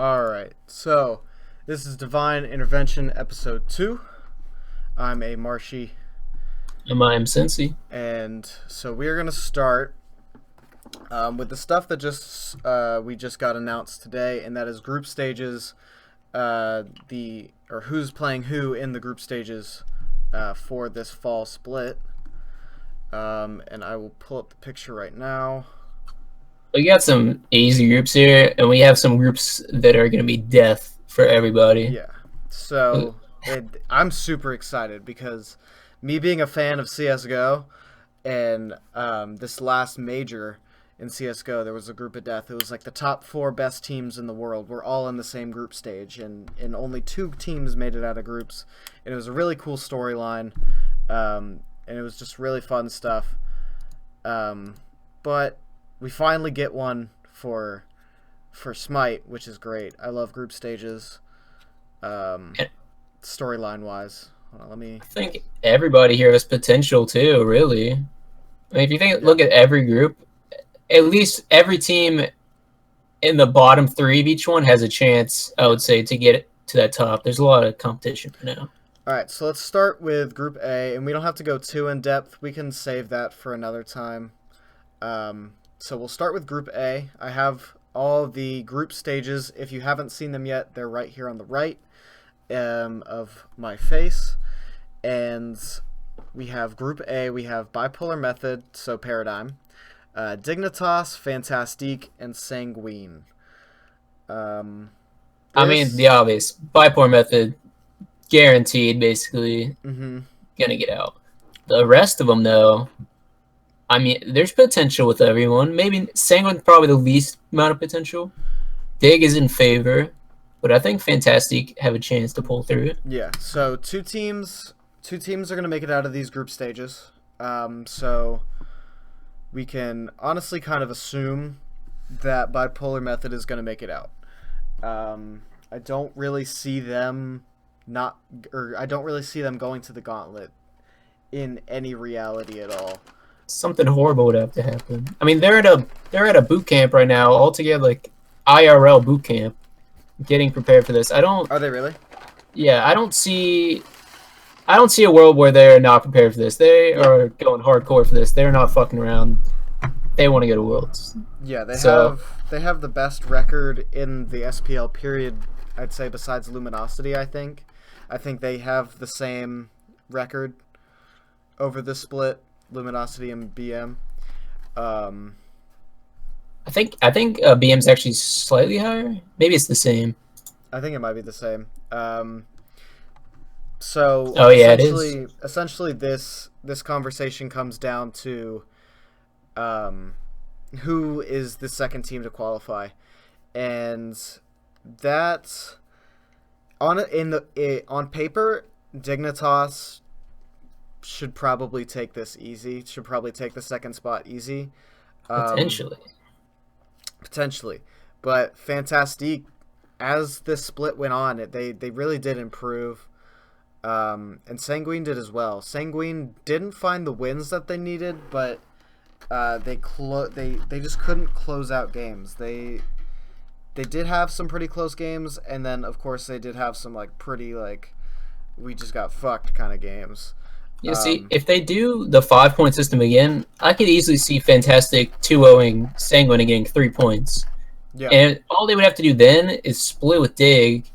Alright, so this is Divine Intervention Episode 2. I'm a Marshy, I am Cincy. and so we're going to start with the stuff that we just got announced today, and that is group stages, or who's playing who in the group stages for this fall split. And I will pull up the picture right now. We got some easy groups here, and we have some groups that are going to be death for everybody. Yeah, so I'm super excited because me being a fan of CSGO and this last major in CSGO, there was a group of death. It was like the top 4 best teams in the world were all in the same group stage, and only 2 teams made it out of groups. And it was a really cool storyline, and it was just really fun stuff. But we finally get one for Smite, which is great. I love group stages, storyline wise. I think everybody here has potential too, really. I mean, if you look at every group, at least every team in the bottom 3 of each one has a chance, I would say, to get to that top. There's a lot of competition now. Alright, so let's start with Group A, and we don't have to go too in depth. We can save that for another time. So we'll start with Group A. I have all the group stages. If you haven't seen them yet, they're right here on the right of my face. And we have Group A. We have Bipolar Method, so Paradigm, Dignitas, Fantastique, and Sanguine. I mean, the obvious. Bipolar Method, guaranteed, basically, gonna get out. The rest of them, though, I mean, there's potential with everyone. Maybe Sanguine's probably the least amount of potential. Dig is in favor, but I think Fantastique have a chance to pull through it. Yeah, so two teams are going to make it out of these group stages. So we can honestly kind of assume that Bipolar Method is going to make it out. I don't really see them going to the gauntlet in any reality at all. Something horrible would have to happen. I mean, they're at a boot camp right now, all together, like IRL boot camp, getting prepared for this. Are they really? Yeah, I don't see a world where they're not prepared for this. They are going hardcore for this. They're not fucking around. They want to go to Worlds. Yeah, they have the best record in the SPL period, I'd say, besides Luminosity. I think they have the same record over the split, Luminosity and BM. I think BM's actually slightly higher. Maybe it's the same. I think it might be the same. So yeah, it is. Essentially, this conversation comes down to who is the second team to qualify, and that on paper, Dignitas should probably take this easy. Should probably take the second spot easy. Potentially, but Fantastique, as this split went on, they really did improve. And Sanguine did as well. Sanguine didn't find the wins that they needed, but they just couldn't close out games. They did have some pretty close games, and then of course they did have some pretty we just got fucked kind of games. Yeah, see, if they do the 5-point system again, I could easily see Fantastique 2-0ing Sanguine and getting 3 points. Yeah. And all they would have to do then is split with Dig,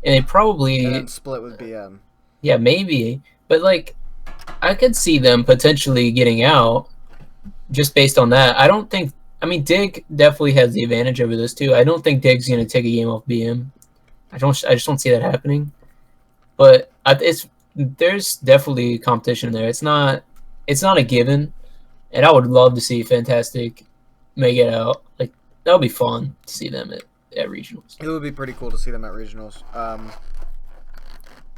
and they probably... And then split with BM. Yeah, maybe. But, I could see them potentially getting out just based on that. I mean, Dig definitely has the advantage over those two. I don't think Dig's going to take a game off BM. I just don't see that happening. But there's definitely competition there. It's not a given, and I would love to see Fantastique make it out. That would be fun to see them at regionals. It would be pretty cool to see them at regionals. I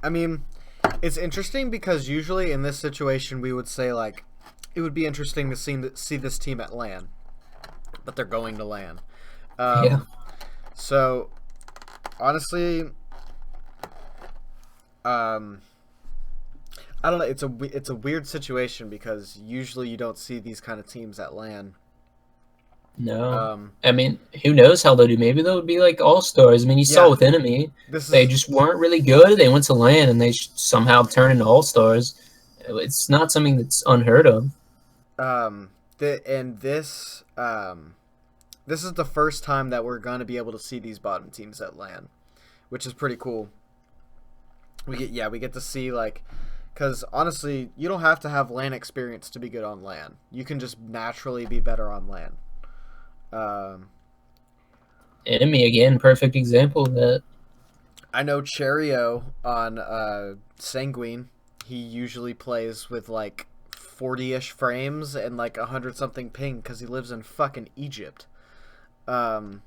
mean, it's interesting because usually in this situation we would say it would be interesting to see this team at LAN, but they're going to LAN. Yeah. So honestly, I don't know. It's a weird situation because usually you don't see these kind of teams at LAN. No. Um, I mean, who knows how they'll do? Maybe they'll be like all stars. I mean, you saw yeah, with Enemy, this they is just weren't really good. They went to LAN and they somehow turned into all stars. It's not something that's unheard of. and this is the first time that we're gonna be able to see these bottom teams at LAN, which is pretty cool. We get to see like, because honestly, you don't have to have LAN experience to be good on LAN. You can just naturally be better on LAN. Um, Enemy again, perfect example of that. I know Cherio on Sanguine. He usually plays with like 40-ish frames and like 100 something ping because he lives in fucking Egypt. Um,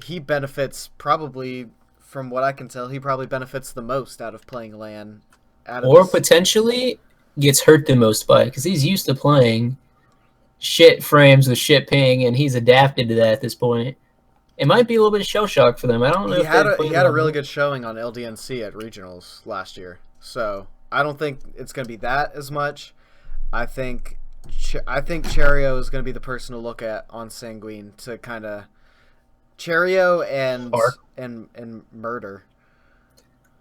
he benefits probably, from what I can tell, he probably benefits the most out of playing LAN. Out of Or his, potentially gets hurt the most by it because he's used to playing shit frames with shit ping, and he's adapted to that at this point. It might be a little bit of shell shock for them. I don't know if they he plan had a on really it. good showing on LDNC at regionals last year, so I don't think it's gonna be that as much. I think I think Cherio is gonna be the person to look at on Sanguine to kind of Cherio Arc and Murder.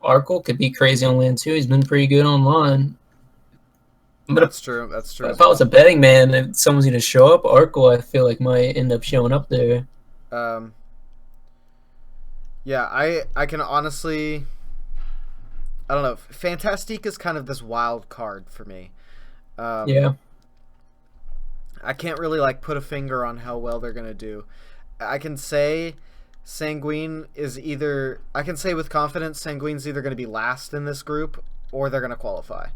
Arkle could be crazy on land too. He's been pretty good online. But That's true. That's true if as I was well. a betting man, if someone's gonna show up, Arkle I feel like might end up showing up there. Um, yeah, I can honestly, I don't know. Fantastique is kind of this wild card for me. Um, Yeah. I can't really like put a finger on how well they're gonna do. I can say Sanguine is either, I can say with confidence Sanguine's either gonna be last in this group or they're gonna qualify.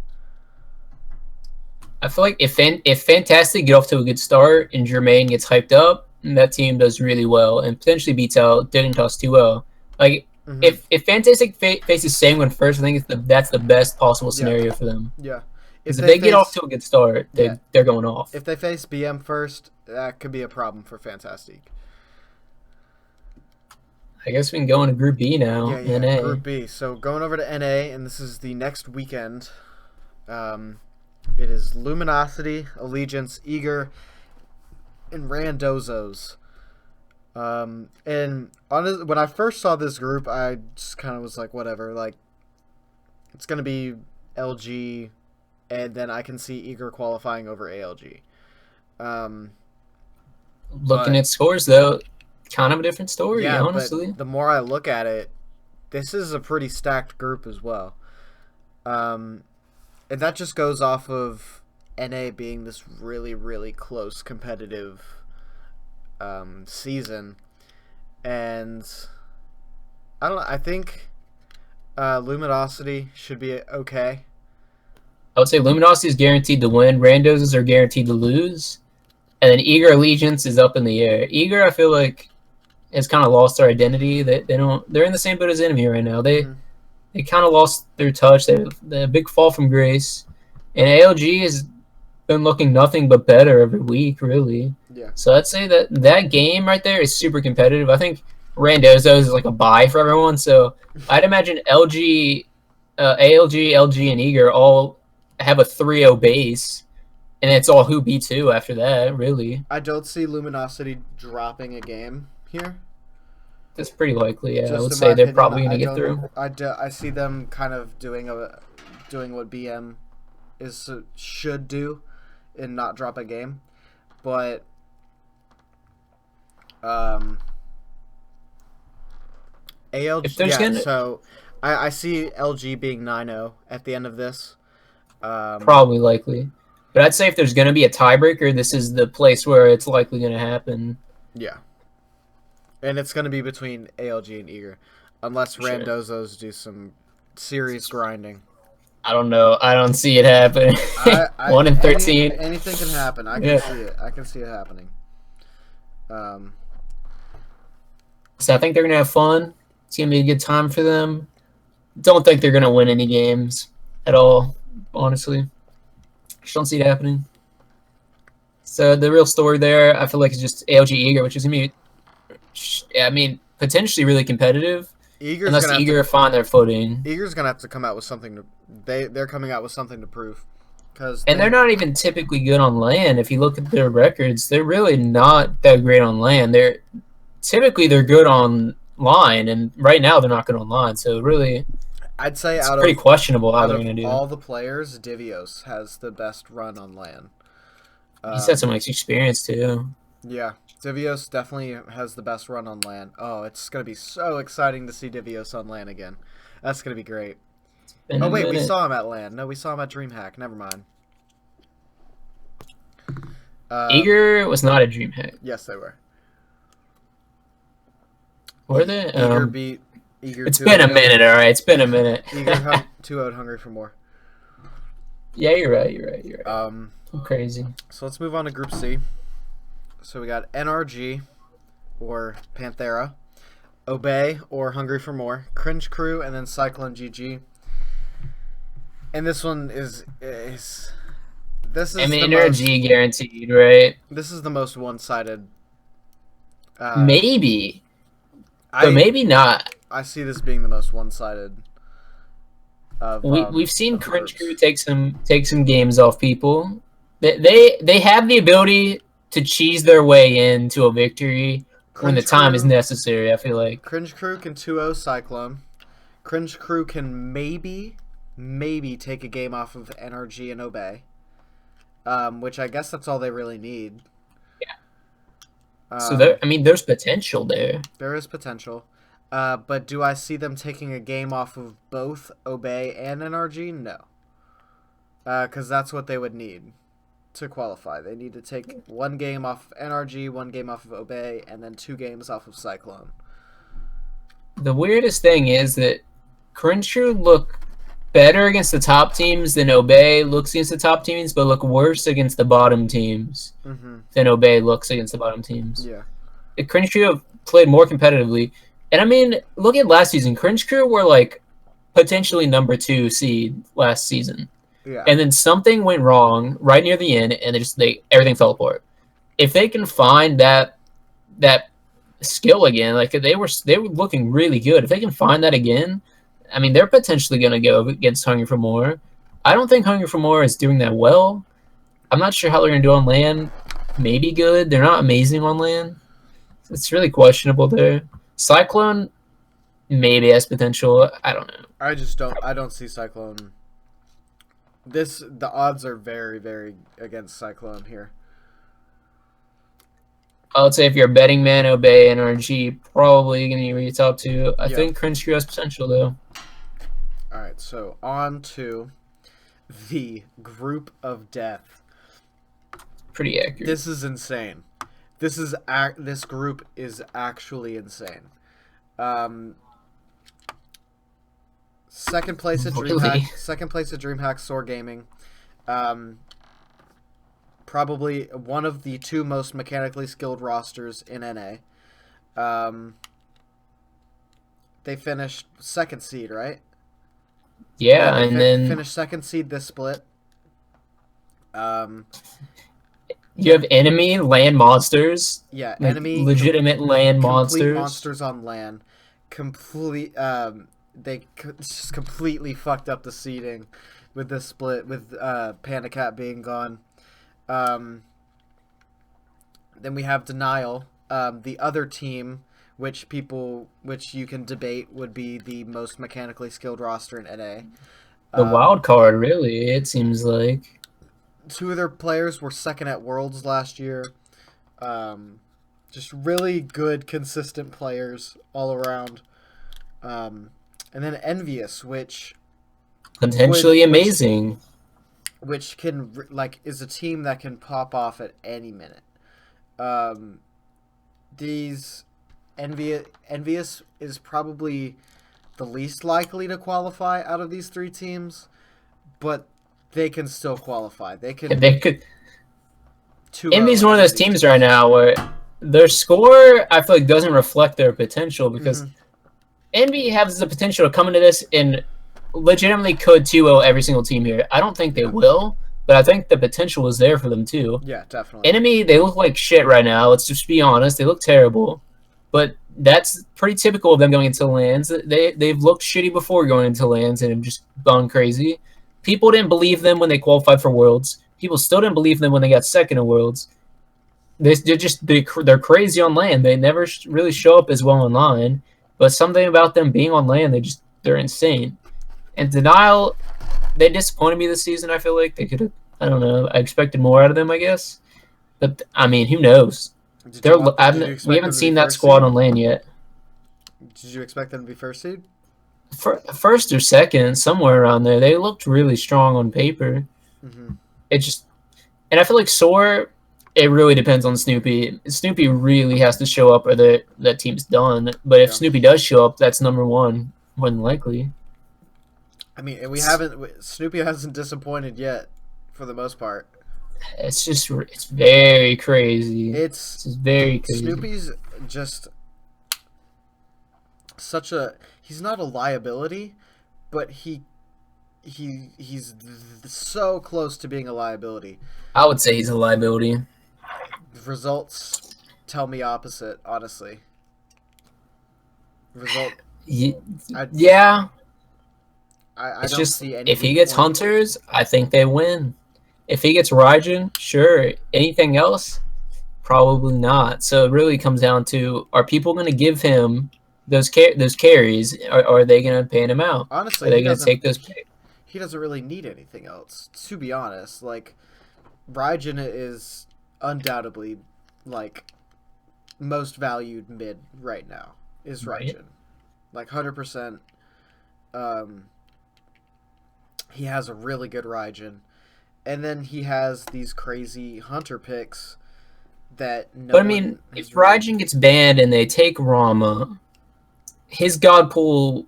I feel like if Fantastic get off to a good start and Jermaine gets hyped up, that team does really well and potentially beats out Dignitas too well. Like Mm-hmm. if Fantastic faces Sanguine first, I think that's the best possible Yeah, scenario for them. yeah. If Because if they they get off face, to a good start, yeah, they're going off. if they face BM first, that could be a problem for Fantastique. I guess we can go into Group B now. Yeah, yeah. NA. Group B. So going over to NA, and this is the next weekend. It is Luminosity, Allegiance, Eager, and Randozos. And when I first saw this group, I just kind of was like, whatever. Like, it's gonna be LG, and then I can see Eager qualifying over ALG. Um, Looking but at scores though, kind of a different story, yeah, honestly. but the more I look at it, this is a pretty stacked group as well. Um, and that just goes off of NA being this really, really close competitive season. And I don't know. I think Luminosity should be okay. I would say Luminosity is guaranteed to win. Randos are guaranteed to lose. And then Eager Allegiance is up in the air. Eager, I feel like, has kind of lost their identity. They don't. They're in the same boat as Enemy right now. Mm-hmm. They kind of lost their touch. They a big fall from grace. And ALG has been looking nothing but better every week, really. Yeah. So I'd say that game right there is super competitive. I think Randozo's is like a buy for everyone. So I'd imagine LG, ALG, LG, and Eager all have a 3-0 base. And it's all who B2 after that, really. I don't see Luminosity dropping a game here. That's pretty likely, yeah. I Just would in say my they're opinion, probably going I to get don't. through. I see them kind of doing what BM should do, and not drop a game. But ALG, If there's yeah. gonna So I see LG being 9-0 at the end of this. probably likely. But I'd say if there's going to be a tiebreaker, this is the place where it's likely going to happen. Yeah. And it's going to be between ALG and Eager, unless Sure. Randozos do some serious grinding. I don't know. I don't see it happening. 1 in 13. Anything can happen. I can Yeah. see it. I can see it happening. So I think they're going to have fun. It's going to be a good time for them. Don't think they're going to win any games at all, honestly. Just don't see it happening. So the real story there, I feel like, is just ALG Eager, which is going to be, I mean, potentially really competitive. Eager's Unless gonna Eager find their footing. Eager's gonna have to come out with something to. They're coming out with something to prove. because And they're not even typically good on land. If you look at their records, they're really not that great on land. They're good on line, and right now they're not good on line. So really, I'd say it's pretty questionable how out they're of going to do. all the players, Divios has the best run on land. He's had some experience too. Yeah, Divios definitely has the best run on land. Oh, it's gonna be so exciting to see Divios on land again. That's gonna be great. Oh wait, we saw him at land. No, we saw him at DreamHack. Never mind. Eager was not a DreamHack. Yes, they were. Were they? Eager beat Eager. It's been a minute, all right. It's been a minute. Eager 2-0 Hungry for More. Yeah, you're right. I'm crazy. So let's move on to Group C. So we got NRG or Panthera, Obey or Hungry for More, Cringe Crew, and then Cyclone GG. And this one is NRG guaranteed, right? This is the most one-sided. Maybe, but maybe not. I see this being the most one-sided. We've seen Cringe Crew take some games off people. They have the ability to cheese their way into a victory when the time is necessary. I feel like Cringe Crew can 2-0 Cyclone. Cringe Crew can maybe take a game off of NRG and Obey, which I guess that's all they really need. Yeah. So there's potential there. There is potential. But do I see them taking a game off of both Obey and NRG? No. Because that's what they would need to qualify. They need to take one game off of NRG, one game off of Obey, and then 2 games off of Cyclone. The weirdest thing is that Cringe Crew look better against the top teams than Obey looks against the top teams, but look worse against the bottom teams than Obey looks against the bottom teams. Yeah. The Cringe Crew have played more competitively. And I mean, look at last season. Cringe Crew were like potentially number 2 seed last season. Yeah. And then something went wrong right near the end, and everything fell apart. If they can find that skill again, like they were looking really good. If they can find that again, I mean, they're potentially going to go against Hungry for More. I don't think Hungry for More is doing that well. I'm not sure how they're going to do on land. Maybe good. They're not amazing on land. It's really questionable there. Cyclone maybe has potential. I don't know. I don't see Cyclone. The odds are very, very against Cyclone here. I would say if you're a betting man, Obey NRG probably going to be your top 2. I think Cringe Crew has potential though. All right, so on to the Group of Death. Pretty accurate. This is insane. This group is actually insane. Second place at DreamHack. Second place at DreamHack Soar Gaming. Probably one of the 2 most mechanically skilled rosters in NA. They finished 2nd seed, right? Yeah, and then finished 2nd seed this split. You have enemy land monsters. Yeah, like enemy legitimate land monsters. Monsters on land. They just completely fucked up the seeding with this split, with Panda Cat being gone. Then we have Denial, the other team, which you can debate would be the most mechanically skilled roster in NA. The wild card, really, it seems like. 2 of their players were 2nd at Worlds last year. Just really good, consistent players all around. And then Envious, which potentially amazing. Which can is a team that can pop off at any minute. These Envious is probably the least likely to qualify out of these 3 teams, but they can still qualify. They could. Envy's one of those teams right now where their score, I feel like, doesn't reflect their potential, because Envy has the potential to come into this and legitimately could 2-0 every single team here. I don't think they will, but I think the potential is there for them too. Yeah, definitely. Enemy, they look like shit right now. Let's just be honest. They look terrible. But that's pretty typical of them going into lands. They've looked shitty before going into lands and have just gone crazy. people didn't believe them when they qualified for Worlds. People still didn't believe them when they got second in Worlds. They're crazy on land. They never really show up as well online, but something about them being on land, they're insane. And Denial, they disappointed me this season. I feel like they could have. I don't know. I expected more out of them, I guess. But I mean, who knows? We haven't seen that squad on land yet. Did you expect them to be first seed? First or second, somewhere around there. They looked really strong on paper. Mm-hmm. And I feel like Soar, it really depends on Snoopy. Snoopy really has to show up or that team's done. But if Snoopy does show up, that's number one, more than likely. I mean, Snoopy hasn't disappointed yet, for the most part. It's very crazy. It's just very crazy. Snoopy's just he's not a liability, but he's so close to being a liability. I would say he's a liability. The results tell me opposite, honestly. Yeah. I don't see any. If he gets Hunters, I think they win. If he gets Raijin, sure. Anything else? Probably not. So it really comes down to, are people going to give him those carries, or are they going to pan him out? Honestly, are they going to take those picks? He doesn't really need anything else, to be honest. Like, Raijin is undoubtedly, like, most valued mid right now, is Raijin. Right. Like, 100%. He has a really good Raijin. And then he has these crazy Hunter picks that But I mean, if Raijin gets banned and they take Rama, his god pool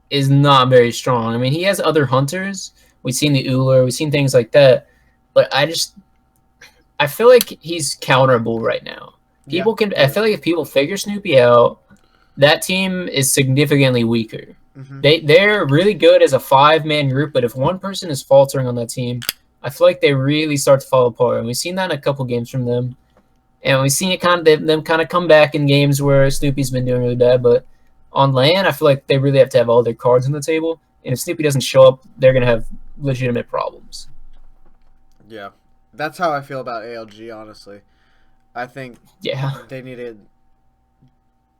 is not very strong. I mean, he has other Hunters. We've seen the Ullr. We've seen things like that. But I feel like he's counterable right now. I feel like if people figure Snoopy out, that team is significantly weaker. Mm-hmm. They're really good as a 5-man group, but if one person is faltering on that team, I feel like they really start to fall apart. And we've seen that in a couple games from them. And we've seen them kind of come back in games where Snoopy's been doing really bad. But on LAN, I feel like they really have to have all their cards on the table. And if Snoopy doesn't show up, they're going to have legitimate problems. Yeah. That's how I feel about ALG, honestly. I think they need to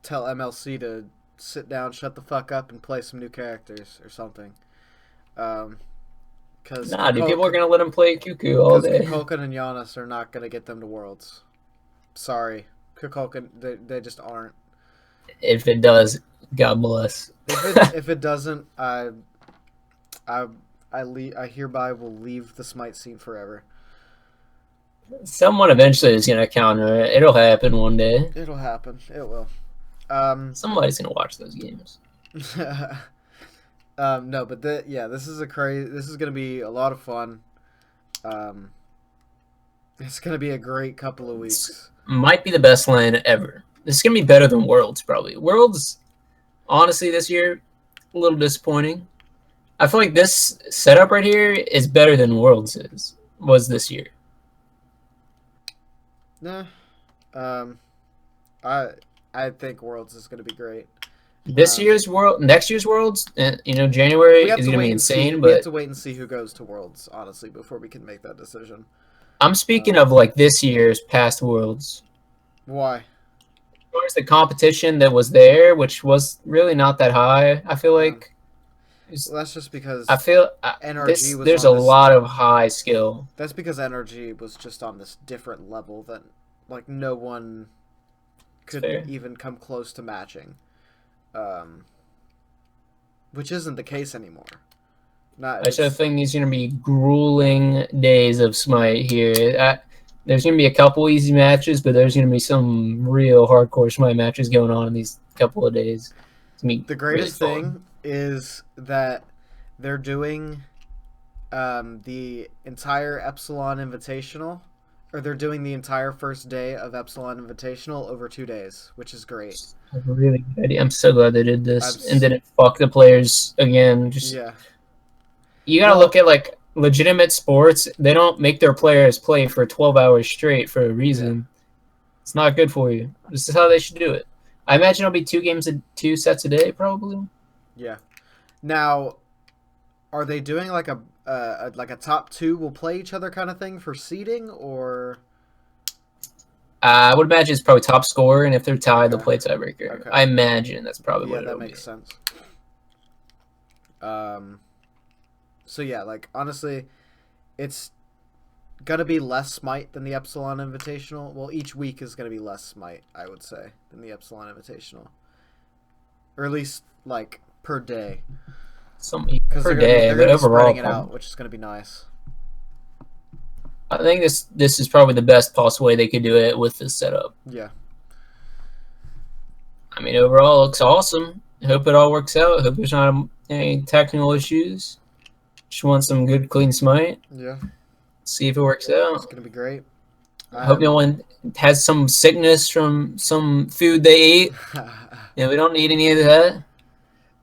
tell MLC to sit down, shut the fuck up, and play some new characters or something. People are going to let him play Cuckoo all day. Kukulkan and Giannis are not going to get them to Worlds. Sorry. Kukulkan, they just aren't. If it does, God bless. If it doesn't, I hereby will leave the Smite scene forever. Someone eventually is going to counter it. It'll happen one day. It'll happen. It will. Somebody's going to watch those games. No, but this is going to be a lot of fun. It's going to be a great couple of weeks. Might be the best LAN ever. This is going to be better than Worlds, probably. Worlds, honestly, this year, a little disappointing. I feel like this setup right here is better than Worlds was this year. Nah. I think Worlds is going to be great. Next year's Worlds, January is going to be insane. But we have to wait and see who goes to Worlds, honestly, before we can make that decision. I'm speaking of like this year's past Worlds. Why? There's the competition that was there, which was really not that high. I feel like. Well, that's just because NRG there's a lot of high skill. That's because NRG was just on this different level that, like, no one could even come close to matching. Which isn't the case anymore. I just think these are going to be grueling days of Smite here. There's going to be a couple easy matches, but there's going to be some real hardcore Smite matches going on in these couple of days. The greatest thing is that they're doing the entire Epsilon Invitational, or they're doing the entire first day of Epsilon Invitational over 2 days, which is great. That's a really good idea. I'm so glad they did this and didn't fuck the players again. You gotta look at like legitimate sports. They don't make their players play for 12 hours straight for a reason. Yeah. It's not good for you. This is how they should do it. I imagine it'll be 2 sets a day, probably. Yeah. Now, Are they doing like a top two will play each other kind of thing for seeding, or? I would imagine it's probably top scorer, and if they're tied, they'll Okay. play tiebreaker. Okay. I imagine that's probably Yeah, what it'll that makes be. sense. So yeah, like honestly, it's gonna be less Smite than the Epsilon Invitational. Well, each week is gonna be less Smite, I would say, than the Epsilon Invitational, or at least like per day, Some because per day, they're but gonna be overall, spreading it out, which is gonna be nice. I think this is probably the best possible way they could do it with this setup. Yeah. I mean, overall, it looks awesome. I hope it all works out. I hope there's not any technical issues. Just want some good, clean Smite. Yeah. See if it works It's out. gonna be great. I hope no one has some sickness from some food they ate. Yeah, we don't need any of that.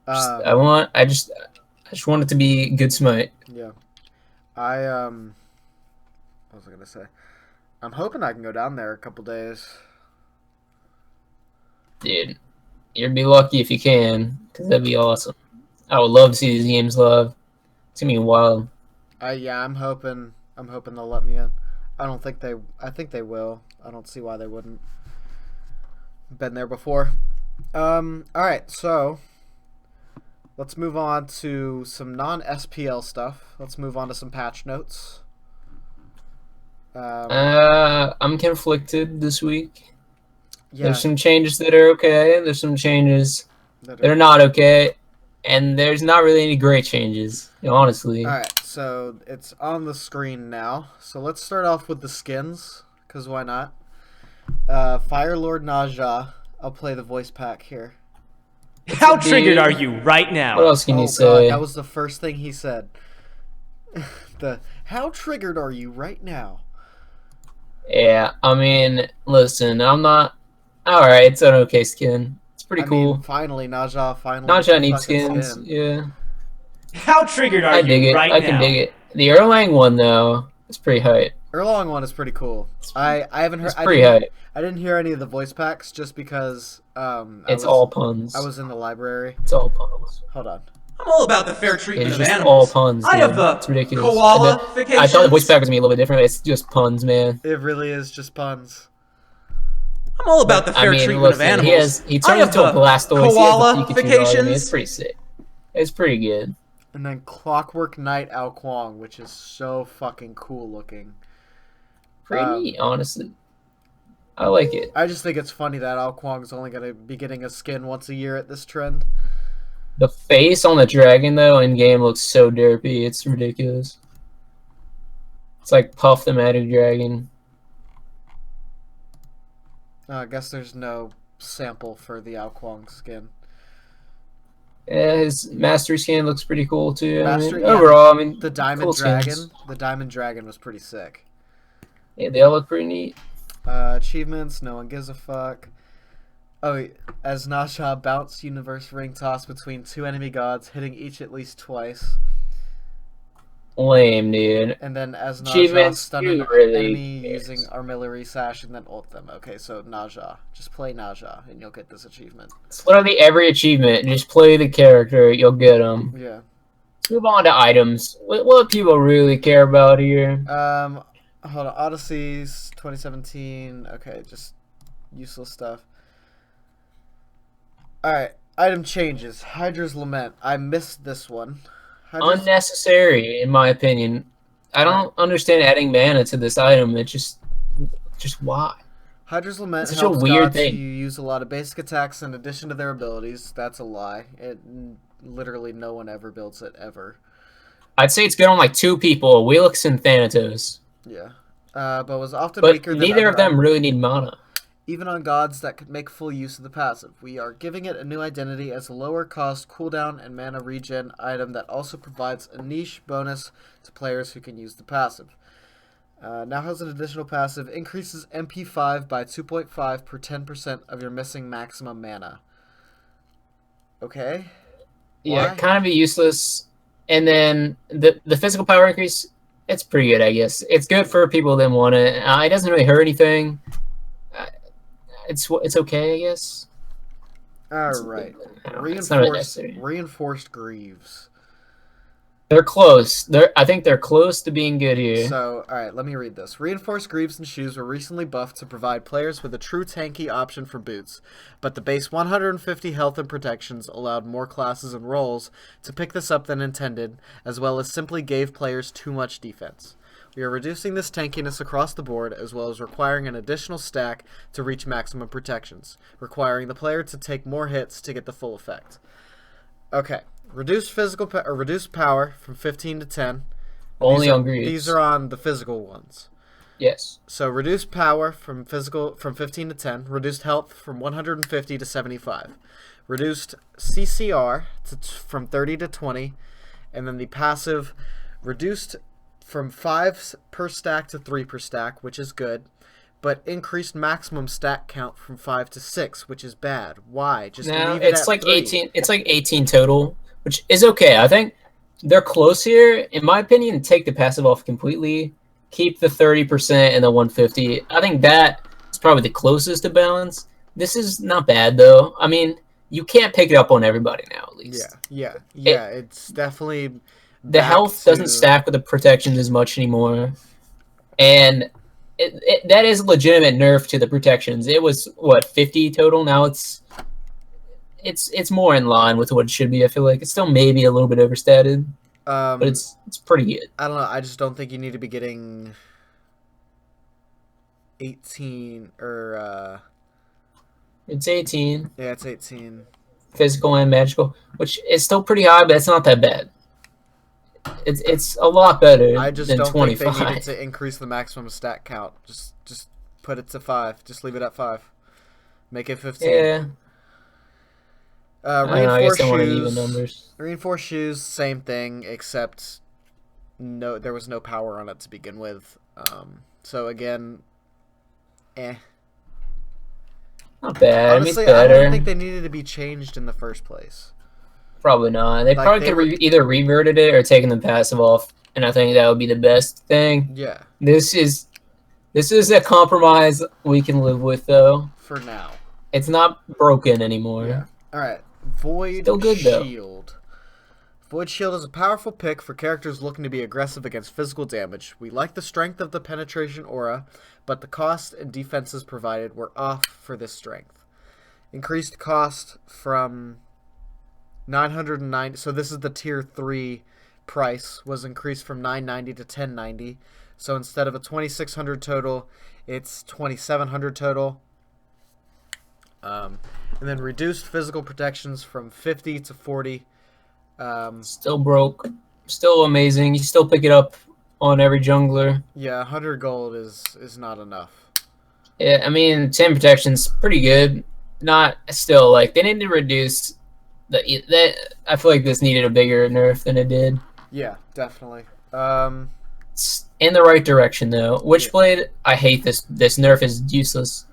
I just want it to be good Smite. Yeah. What was I gonna say? I'm hoping I can go down there a couple days. Dude, you'd be lucky if you can, because that'd be awesome. I would love to see these games live. It's gonna be wild. Yeah, I'm hoping they'll let me in. I think they will. I don't see why they wouldn't. Been there before. All right, so let's move on to some non-SPL stuff. Let's move on to some patch notes. I'm conflicted this week. Yeah, There's some changes that are okay. There's some changes that that are not okay, and there's not really any great changes, honestly. All right, so it's on the screen now. So let's start off with the skins, because why not? Fire Lord Naja. I'll play the voice pack here. How triggered are you right now? What else can you God, say? that was the first thing he said. How triggered are you right now? Yeah, I mean, listen, I'm not. All right, it's an okay skin. It's pretty cool. Mean, finally, Naja finally. Naja needs skins. Skin. Yeah. How triggered are I dig you it. right I now? can dig it. The Erlang one though, it's pretty hype. Erlang one is pretty cool. I haven't heard. It's pretty hype. I didn't hear any of the voice packs just because It's all puns. I was in the library. It's all puns. Hold on. I'm all about the fair treatment It's of just animals. all puns. I Dude. have the It's ridiculous. koala-fications. I thought the voice pack was gonna be a little bit different. But it's just puns, man. It really is just puns. I'm all about the fair treatment of animals. He turns into a Blastoise. Koala-fications. It's pretty sick. It's pretty good. And then Clockwork Knight Ao Kuang, which is so fucking cool looking. Pretty neat, honestly. I like it. I just think it's funny that Ao Kuang's only going to be getting a skin once a year at this trend. The face on the dragon, though, in game looks so derpy. It's ridiculous. It's like Puff the Magic Dragon. I guess there's no sample for the Ao Kuang skin. Yeah, his Mastery skin looks pretty cool, too. Yeah, overall, I mean, the Diamond cool Dragon. skins. The Diamond Dragon was pretty sick. Yeah, they all look pretty neat. Achievements, no one gives a fuck. Oh, as Naja bounced universe ring toss between two enemy gods, hitting each at least twice. Lame, dude. And then as Naja Achievements, stunned an really enemy cares. using Armillary Sash and then ult them. Okay, so Naja. Just play Naja and you'll get this achievement. It's literally every achievement. Just play the character, you'll get them. Yeah. Move on to items. What people really care about here? Hold on. Odysseys 2017. Okay, just useless stuff. Alright, item changes. Hydra's Lament. I missed this one. Unnecessary, in my opinion. I don't understand adding mana to this item. It just why? Hydra's Lament It's such helps a weird gods thing. who use a lot of basic attacks in addition to their abilities. That's a lie. Literally no one ever builds it, ever. I'd say it's good on like two people, Wheelix and Thanatos. Yeah. But was often But weaker than neither of other them really need mana. even on gods that could make full use of the passive. We are giving it a new identity as a lower cost cooldown and mana regen item that also provides a niche bonus to players who can use the passive. Now has an additional passive, increases MP5 by 2.5 per 10% of your missing maximum mana. Okay. Yeah, Why? kind of be useless. And then the physical power increase, it's pretty good, I guess. It's good for people that want it. It doesn't really hurt anything. It's okay, I guess. Alright. It's not really Reinforced necessary. reinforced Greaves. They're close. I think they're close to being good here. So, alright, let me read this. Reinforced greaves and shoes were recently buffed to provide players with a true tanky option for boots, but the base 150 health and protections allowed more classes and roles to pick this up than intended, as well as simply gave players too much defense. We are reducing this tankiness across the board, as well as requiring an additional stack to reach maximum protections, requiring the player to take more hits to get the full effect. Okay. Reduced reduced power from 15 to 10. Only on greaves. These are on the physical ones. Yes. So reduced power from 15 to 10. Reduced health from 150 to 75. Reduced CCR from 30 to 20, and then the passive reduced from 5 per stack to 3 per stack, which is good, but increased maximum stack count from 5 to 6, which is bad. Why? Just leave it it's at like 3. 18. It's like 18 total, which is okay. I think they're close here. In my opinion, take the passive off completely. Keep the 30% and the 150. I think that is probably the closest to balance. This is not bad though. I mean, you can't pick it up on everybody now, at least. Yeah. It's definitely the health doesn't stack with the protections as much anymore, and that is a legitimate nerf to the protections. It was what 50 total. Now it's more in line with what it should be. I feel like it's still maybe a little bit overstated, but it's pretty good. I don't know. I just don't think you need to be getting 18 or it's 18. Yeah, it's 18. Physical and magical, which is still pretty high, but it's not that bad. It's a lot better. I just than don't 25. think they needed to increase the maximum stat count. Just put it to 5. Just leave it at 5. Make it 15. Yeah. I guess they wanted even numbers. Reinforced shoes, same thing, except there was no power on it to begin with. So again, not bad. Honestly, I mean, I don't think they needed to be changed in the first place. Probably not. They probably could either reverted it or taken the passive off, and I think that would be the best thing. Yeah. This is a compromise we can live with, though. For now. It's not broken anymore. Yeah. All right. Void Still good, Shield. Void Shield is a powerful pick for characters looking to be aggressive against physical damage. We like the strength of the penetration aura, but the cost and defenses provided were off for this strength. Increased cost from 990, so this is the tier 3 price, was increased from 990 to 1090. So instead of a 2600 total, it's 2700 total. And then reduced physical protections from 50 to 40. Still broke. Still amazing. You still pick it up on every jungler. Yeah, 100 gold is not enough. Yeah, I mean, 10 protection's pretty good. Not still, like, they need to reduce I feel like this needed a bigger nerf than it did. Yeah, definitely. It's in the right direction, though. Witchblade, I hate this. This nerf is useless.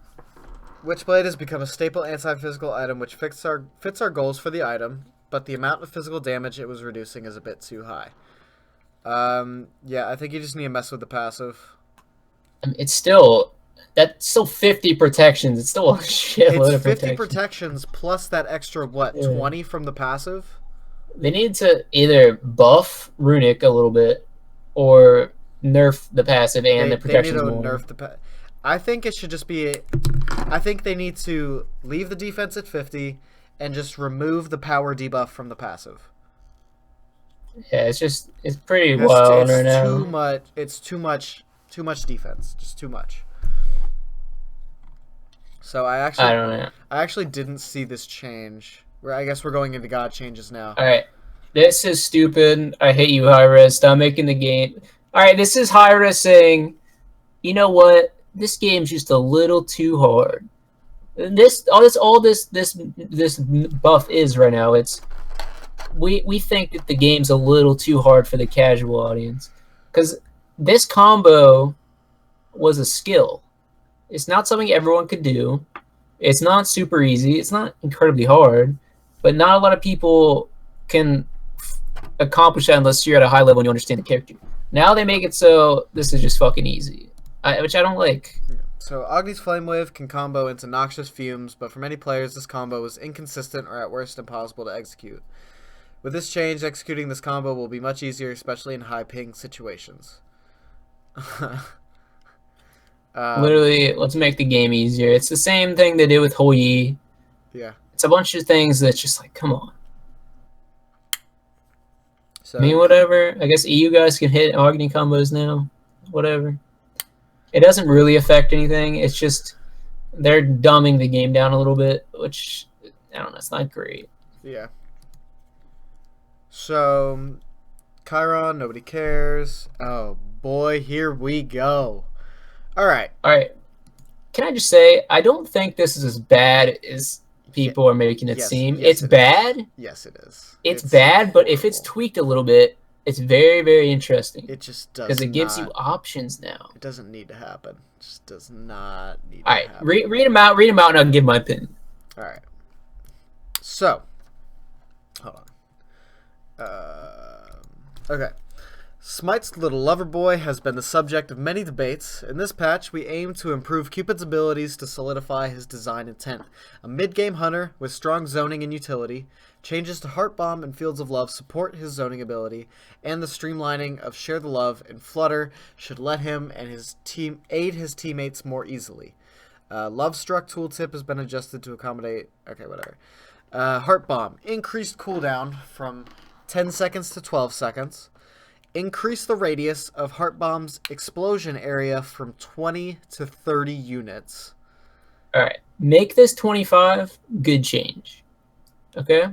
Witchblade has become a staple anti-physical item which fits our goals for the item, but the amount of physical damage it was reducing is a bit too high. Yeah, I think you just need to mess with the passive. It's still... That's still 50 protections. It's still a shitload of 50 protections plus that extra, 20 from the passive? They need to either buff Runic a little bit or nerf the passive and the protections more. They need to nerf the I think it should just be... I think they need to leave the defense at 50 and just remove the power debuff from the passive. Yeah, it's pretty wild right now. It's too much defense. Just too much. So I don't know. I actually didn't see this change. I guess we're going into God changes now. All right, this is stupid. I hate you, Hi-Rez. Stop making the game. All right, this is Hi-Rez saying, you know what? This game's just a little too hard. All this buff is right now. It's we think that the game's a little too hard for the casual audience because this combo was a skill. It's not something everyone could do. It's not super easy. It's not incredibly hard, but not a lot of people can accomplish that unless you're at a high level and you understand the character. Now they make it so this is just fucking easy, which I don't like. So Agni's Flame Wave can combo into Noxious Fumes, but for many players this combo is inconsistent or at worst impossible to execute. With this change, executing this combo will be much easier, especially in high ping situations. Literally, let's make the game easier. It's the same thing they did with Hou Yi. Yeah. It's a bunch of things that's just like, come on. So, I mean, whatever. I guess EU guys can hit Agni combos now. Whatever. It doesn't really affect anything. It's just they're dumbing the game down a little bit, which, I don't know, it's not great. Yeah. So, Chiron, nobody cares. Oh, boy, here we go. All right. Can I just say, I don't think this is as bad as people are making it seem. Yes, it's bad. Yes, it is. It's bad, but if it's horrible. tweaked a little bit, it's very, very interesting. It just does because it gives you options now. It doesn't need to happen. It just does not need to happen. All right, read them out, and I'll give my opinion. All right. So, hold on. Okay. Smite's little lover boy has been the subject of many debates. In this patch, we aim to improve Cupid's abilities to solidify his design intent. A mid-game hunter with strong zoning and utility, changes to Heart Bomb and Fields of Love support his zoning ability, and the streamlining of Share the Love and Flutter should let him and his team aid his teammates more easily. Love Struck tooltip has been adjusted to accommodate... Okay, whatever. Heart Bomb. Increased cooldown from 10 seconds to 12 seconds. Increase the radius of Heart Bomb's explosion area from 20 to 30 units. Alright. Make this 25. Good change. Okay?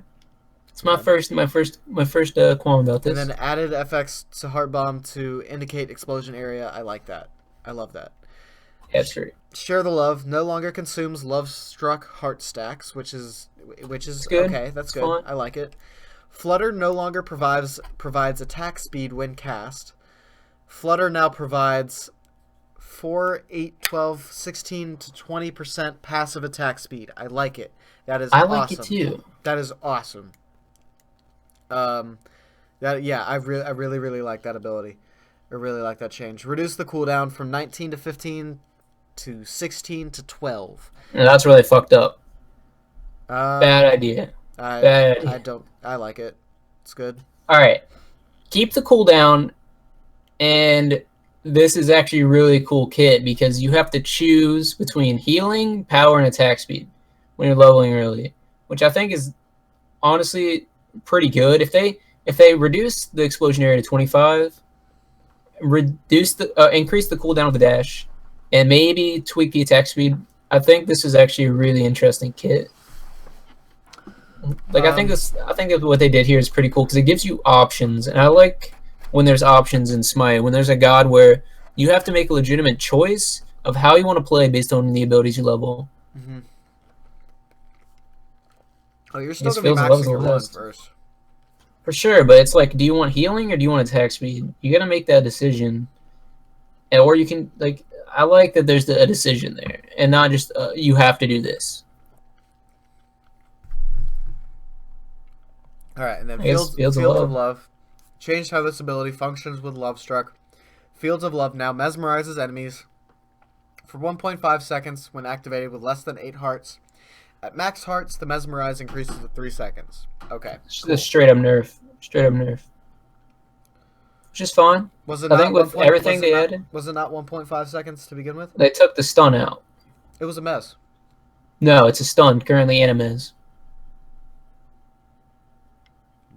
It's my first qualm about this. And then added FX to Heart Bomb to indicate explosion area. I like that. I love that. Yeah, that's true. Share the Love no longer consumes Love Struck heart stacks, which is good. Okay. That's good. Fine. I like it. Flutter no longer provides attack speed when cast. Flutter now provides 4, 8, 12, 16 to 20% passive attack speed. I like it. That is awesome. I like it too. That is awesome. I really like that ability. I really like that change. Reduce the cooldown from 19 to 15 to 16 to 12. And that's really fucked up. Bad idea. I like it. It's good. Alright. Keep the cooldown, and this is actually a really cool kit because you have to choose between healing, power, and attack speed when you're leveling early, which I think is honestly pretty good. If they reduce the explosion area to 25, increase the cooldown of the dash, and maybe tweak the attack speed, I think this is actually a really interesting kit. Like I think what they did here is pretty cool because it gives you options, and I like when there's options in Smite. When there's a god where you have to make a legitimate choice of how you want to play based on the abilities you level. Mm-hmm. Oh, you're still gonna be maxing your one first. For sure, but it's like, do you want healing or do you want attack speed? You gotta make that decision, or you can like. I like that there's a decision there, and not just you have to do this. All right, and then Fields of Love. Changed how this ability functions with Love Struck. Fields of Love now mesmerizes enemies for 1.5 seconds when activated with less than 8 hearts. At max hearts, the mesmerize increases to 3 seconds. Okay. Cool. Straight up nerf. Which is fine. Was it I think with everything they added. Was it not 1.5 seconds to begin with? They took the stun out. It was a mess. No, it's a stun currently in a mess.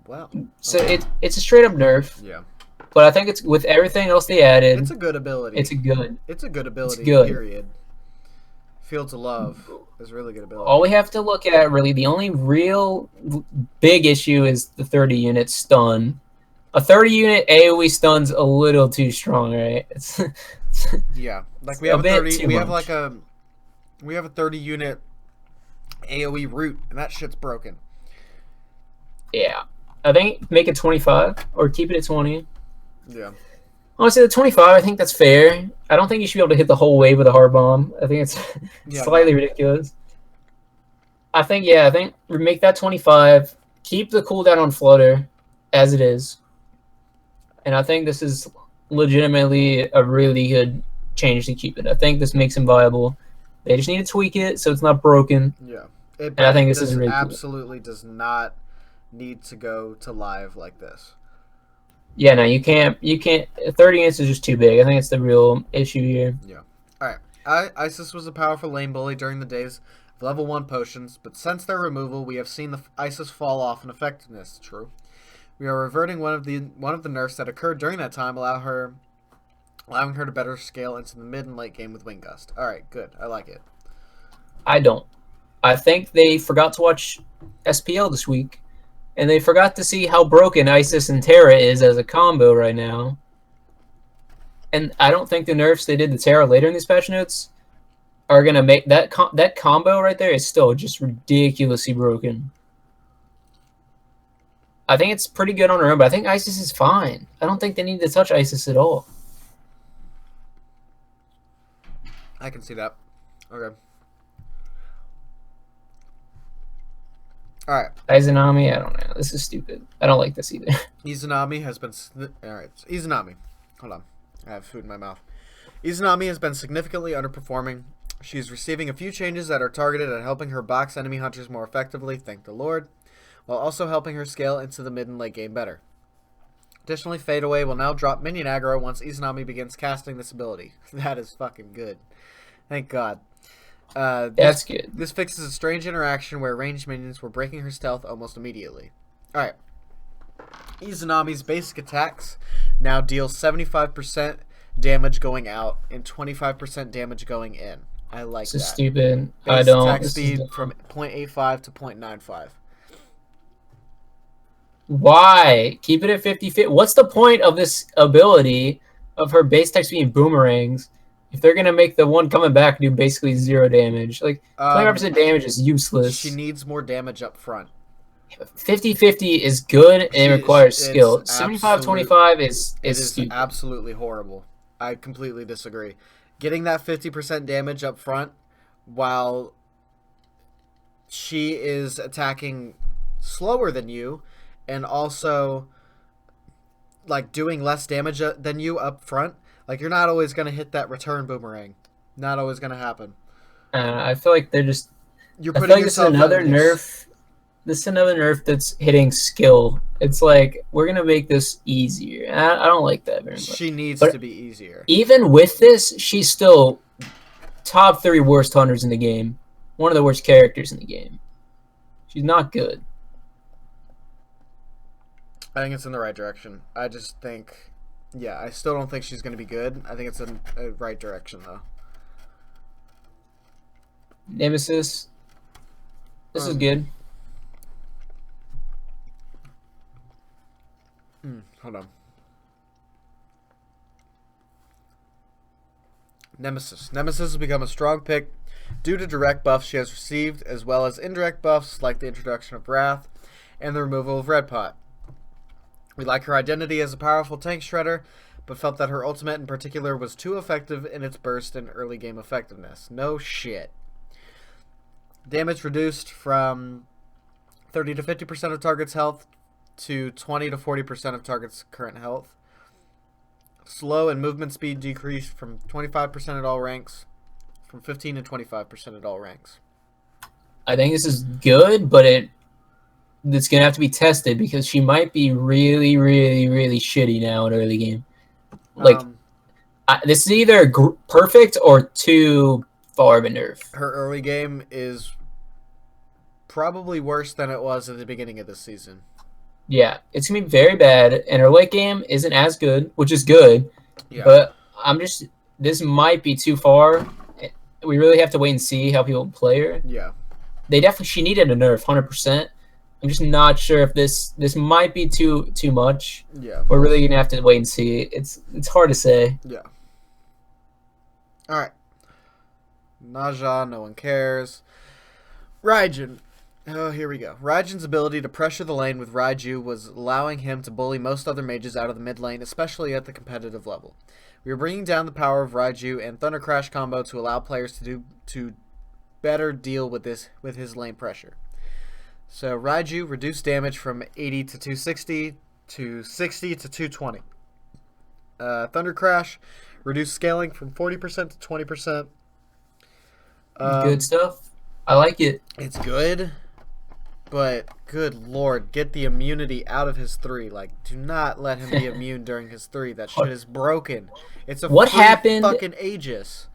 Wow. So it's a straight up nerf. Yeah. But I think it's with everything else they added. It's a good ability. It's a good ability. It's good. Period. Fields of Love is really good ability. All we have to look at, really, the only real big issue is the 30 unit stun. A 30 unit AoE stun's a little too strong, right? Yeah, like we have a 30. We have a 30 unit AoE root, and that shit's broken. Yeah, I think make it 25 or keep it at 20. Yeah. Honestly, the 25, I think that's fair. I don't think you should be able to hit the whole wave with a Heart Bomb. I think it's slightly ridiculous. I think we make that 25. Keep the cooldown on Flutter as it is. And I think this is legitimately a really good change to keep it. I think this makes him viable. They just need to tweak it so it's not broken. Yeah. And I think this is really absolutely cool. Does not need to go to live like this. Yeah, no, you can't. 30 units is just too big. I think it's the real issue here. Yeah. Alright. Isis was a powerful lane bully during the days of level 1 potions, but since their removal, we have seen the Isis fall off in effectiveness. True. We are reverting one of the nerfs that occurred during that time, allowing her to better scale into the mid and late game with Wind Gust. Alright, good. I like it. I don't. I think they forgot to watch SPL this week, and they forgot to see how broken Isis and Terra is as a combo right now. And I don't think the nerfs they did to Terra later in these patch notes are going to make that combo right there is still just ridiculously broken. I think it's pretty good on her own, but I think Isis is fine. I don't think they need to touch Isis at all. I can see that. Okay. Alright. Izanami, I don't know. This is stupid. I don't like this either. Izanami has been... Alright. Izanami. Hold on. I have food in my mouth. Izanami has been significantly underperforming. She's receiving a few changes that are targeted at helping her box enemy hunters more effectively, thank the Lord, while also helping her scale into the mid and late game better. Additionally, Fade Away will now drop minion aggro once Izanami begins casting this ability. That is fucking good. Thank God. That's good. This fixes a strange interaction where ranged minions were breaking her stealth almost immediately. Alright. Izanami's basic attacks now deal 75% damage going out and 25% damage going in. I like that. This is stupid. Base I don't. attack speed from 0.85 to 0.95. Why? Keep it at 50-50. What's the point of this ability of her base attack being boomerangs if they're going to make the one coming back do basically 0 damage? Like, 25% damage is useless. She needs more damage up front. 50-50 is good and it requires skill. 75-25 is stupid. Absolutely horrible. I completely disagree. Getting that 50% damage up front while she is attacking slower than you and also like doing less damage than you up front, like you're not always going to hit that return boomerang. Not always going to happen. I feel like they're just... You're putting yourself this is another nerf. This is another nerf that's hitting skill. It's like, we're going to make this easier. I don't like that very much. She needs to be easier. Even with this, she's still top 3 worst hunters in the game. One of the worst characters in the game. She's not good. I think it's in the right direction. I just think... Yeah, I still don't think she's going to be good. I think it's in the right direction, though. Nemesis. This is good. Hold on. Nemesis. Nemesis has become a strong pick due to direct buffs she has received, as well as indirect buffs like the introduction of Wrath and the removal of Red Pot. We like her identity as a powerful tank shredder, but felt that her ultimate in particular was too effective in its burst and early game effectiveness. No shit. Damage reduced from 30 to 50% of target's health to 20 to 40% of target's current health. Slow and movement speed decreased from 25% at all ranks, from 15 to 25% at all ranks. I think this is good, but it's going to have to be tested because she might be really, really, really shitty now in early game. Like, this is either perfect or too far of a nerf. Her early game is probably worse than it was at the beginning of this season. Yeah, it's going to be very bad, and her late game isn't as good, which is good, yeah. But this might be too far. We really have to wait and see how people play her. Yeah. She needed a nerf, 100%. I'm just not sure if this might be too much. Yeah. We're really going to have to wait and see. It's hard to say. Yeah. All right. Naja, no one cares. Raijin. Oh, here we go. Raijin's ability to pressure the lane with Raiju was allowing him to bully most other mages out of the mid lane, especially at the competitive level. We are bringing down the power of Raiju and Thunder Crash combo to allow players to better deal with his lane pressure. So Raiju reduced damage from 80 to 260 to 60 to 220. Thunder Crash reduced scaling from 40% to 20%. Good stuff. I like it. It's good. But good lord, get the immunity out of his 3. Like, do not let him be immune during his 3. That shit is broken. It's a what happened? Fucking Aegis.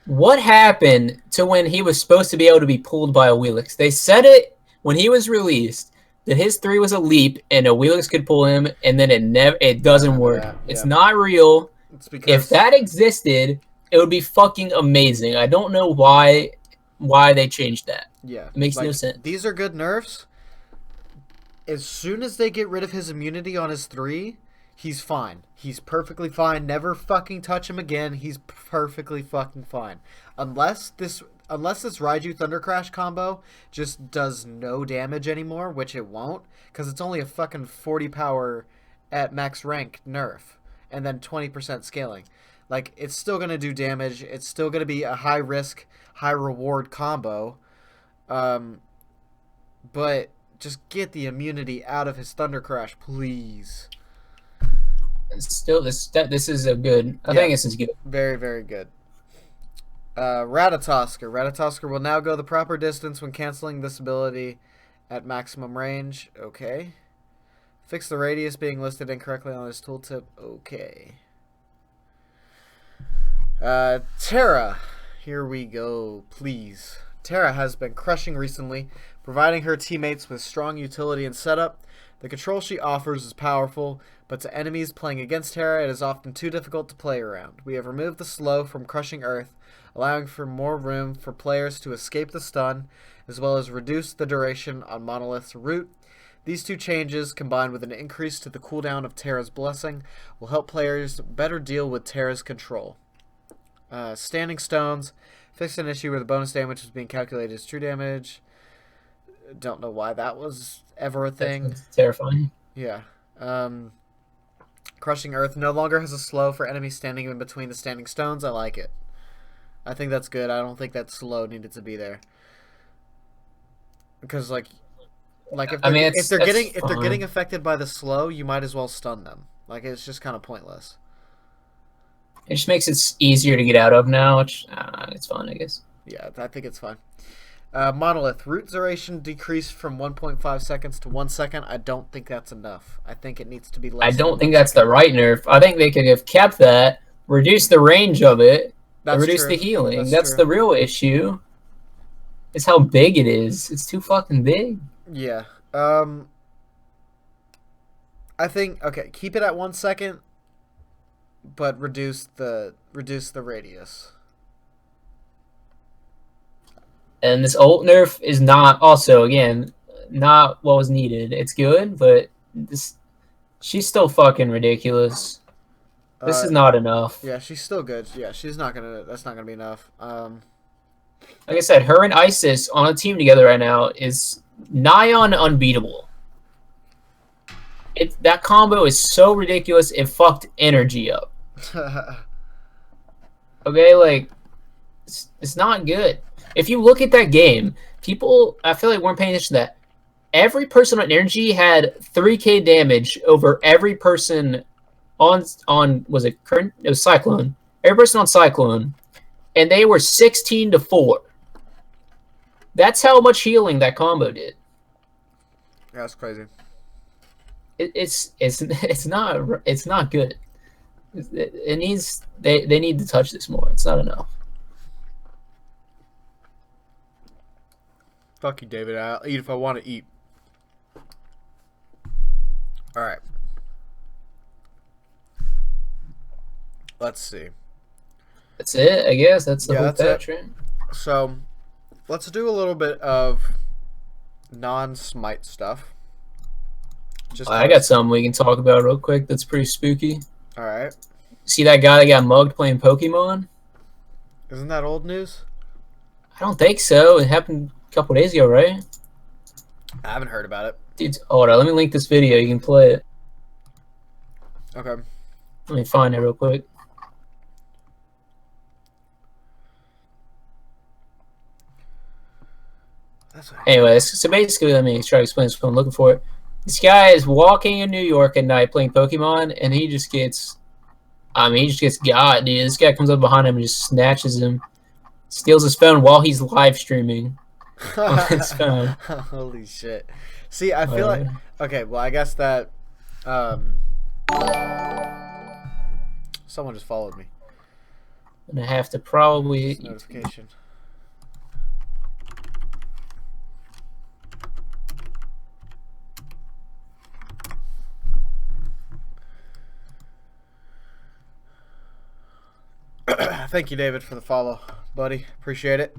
What happened to when he was supposed to be able to be pulled by a Wheelix? They said it when he was released that his 3 was a leap and a Wheelix could pull him, and then it doesn't work. Yeah. It's not real. It's because if that existed, it would be fucking amazing. I don't know why they changed that. Yeah. It makes no sense. These are good nerfs. As soon as they get rid of his immunity on his 3, he's fine. He's perfectly fine. Never fucking touch him again. He's perfectly fucking fine. Unless this Raiju Thunder Crash combo just does no damage anymore, which it won't, because it's only a fucking 40 power at max rank nerf, and then 20% scaling. Like, it's still going to do damage. It's still going to be a high risk, high reward combo. But just get the immunity out of his Thunder Crash, please. Still, this is a good. I think this is good. Very, very good. Ratatosker. Ratatosker will now go the proper distance when canceling this ability at maximum range. Okay. Fix the radius being listed incorrectly on his tooltip. Okay. Terra. Here we go, please. Terra has been crushing recently, providing her teammates with strong utility and setup. The control she offers is powerful, but to enemies playing against Terra, it is often too difficult to play around. We have removed the slow from crushing Earth, allowing for more room for players to escape the stun, as well as reduce the duration on Monolith's route. These two changes, combined with an increase to the cooldown of Terra's Blessing, will help players better deal with Terra's control. Standing Stones. Fixed an issue where the bonus damage was being calculated as true damage. Don't know why that was ever a thing. That's terrifying. Yeah. Crushing Earth no longer has a slow for enemies standing in between the standing stones. I like it. I think that's good. I don't think that slow needed to be there. Because if they're getting affected by the slow, you might as well stun them. Like, it's just kind of pointless. It just makes it easier to get out of now, which it's fun, I guess. Yeah, I think it's fine. Monolith. Root duration decreased from 1.5 seconds to 1 second. I don't think that's enough. I think it needs to be less. I don't think that's the right nerf. I think they could have kept that, reduced the range of it, and reduced the healing. That's the real issue. It's how big it is. It's too fucking big. Yeah. I think, okay, keep it at 1 second, but reduce the radius. And this ult nerf is not not what was needed. It's good, but she's still fucking ridiculous. This is not enough. Yeah, she's still good. Yeah, that's not gonna be enough. Like I said, her and Isis on a team together right now is nigh on unbeatable. That combo is so ridiculous, it fucked energy up. Okay, like, it's not good. If you look at that game, people, I feel like, weren't paying attention to that. Every person on energy had 3k damage over every person on was it Cyclone? Every person on Cyclone, and they were 16-4. That's how much healing that combo did. Yeah, that's crazy. It's not good. It needs they need to touch this more. It's not enough. Fuck you, David. I'll eat if I want to eat. All right. Let's see. That's it, I guess. That's the whole patch. So, let's do a little bit of non-smite stuff. I got something we can talk about real quick that's pretty spooky. All right. See that guy that got mugged playing Pokemon? Isn't that old news? I don't think so. It happened a couple days ago, right? I haven't heard about it. Dude, hold on. Let me link this video. You can play it. Okay. Let me find it real quick. Anyways, so basically, let me try to explain this. I'm looking for it. This guy is walking in New York at night playing Pokemon, and he just gets, got, dude. This guy comes up behind him and just snatches him, steals his phone while he's live streaming. on his phone. Holy shit. See, I feel like... Okay, well, I guess that... Someone just followed me. I'm gonna have to probably... Notification. Thank you, David, for the follow, buddy. Appreciate it.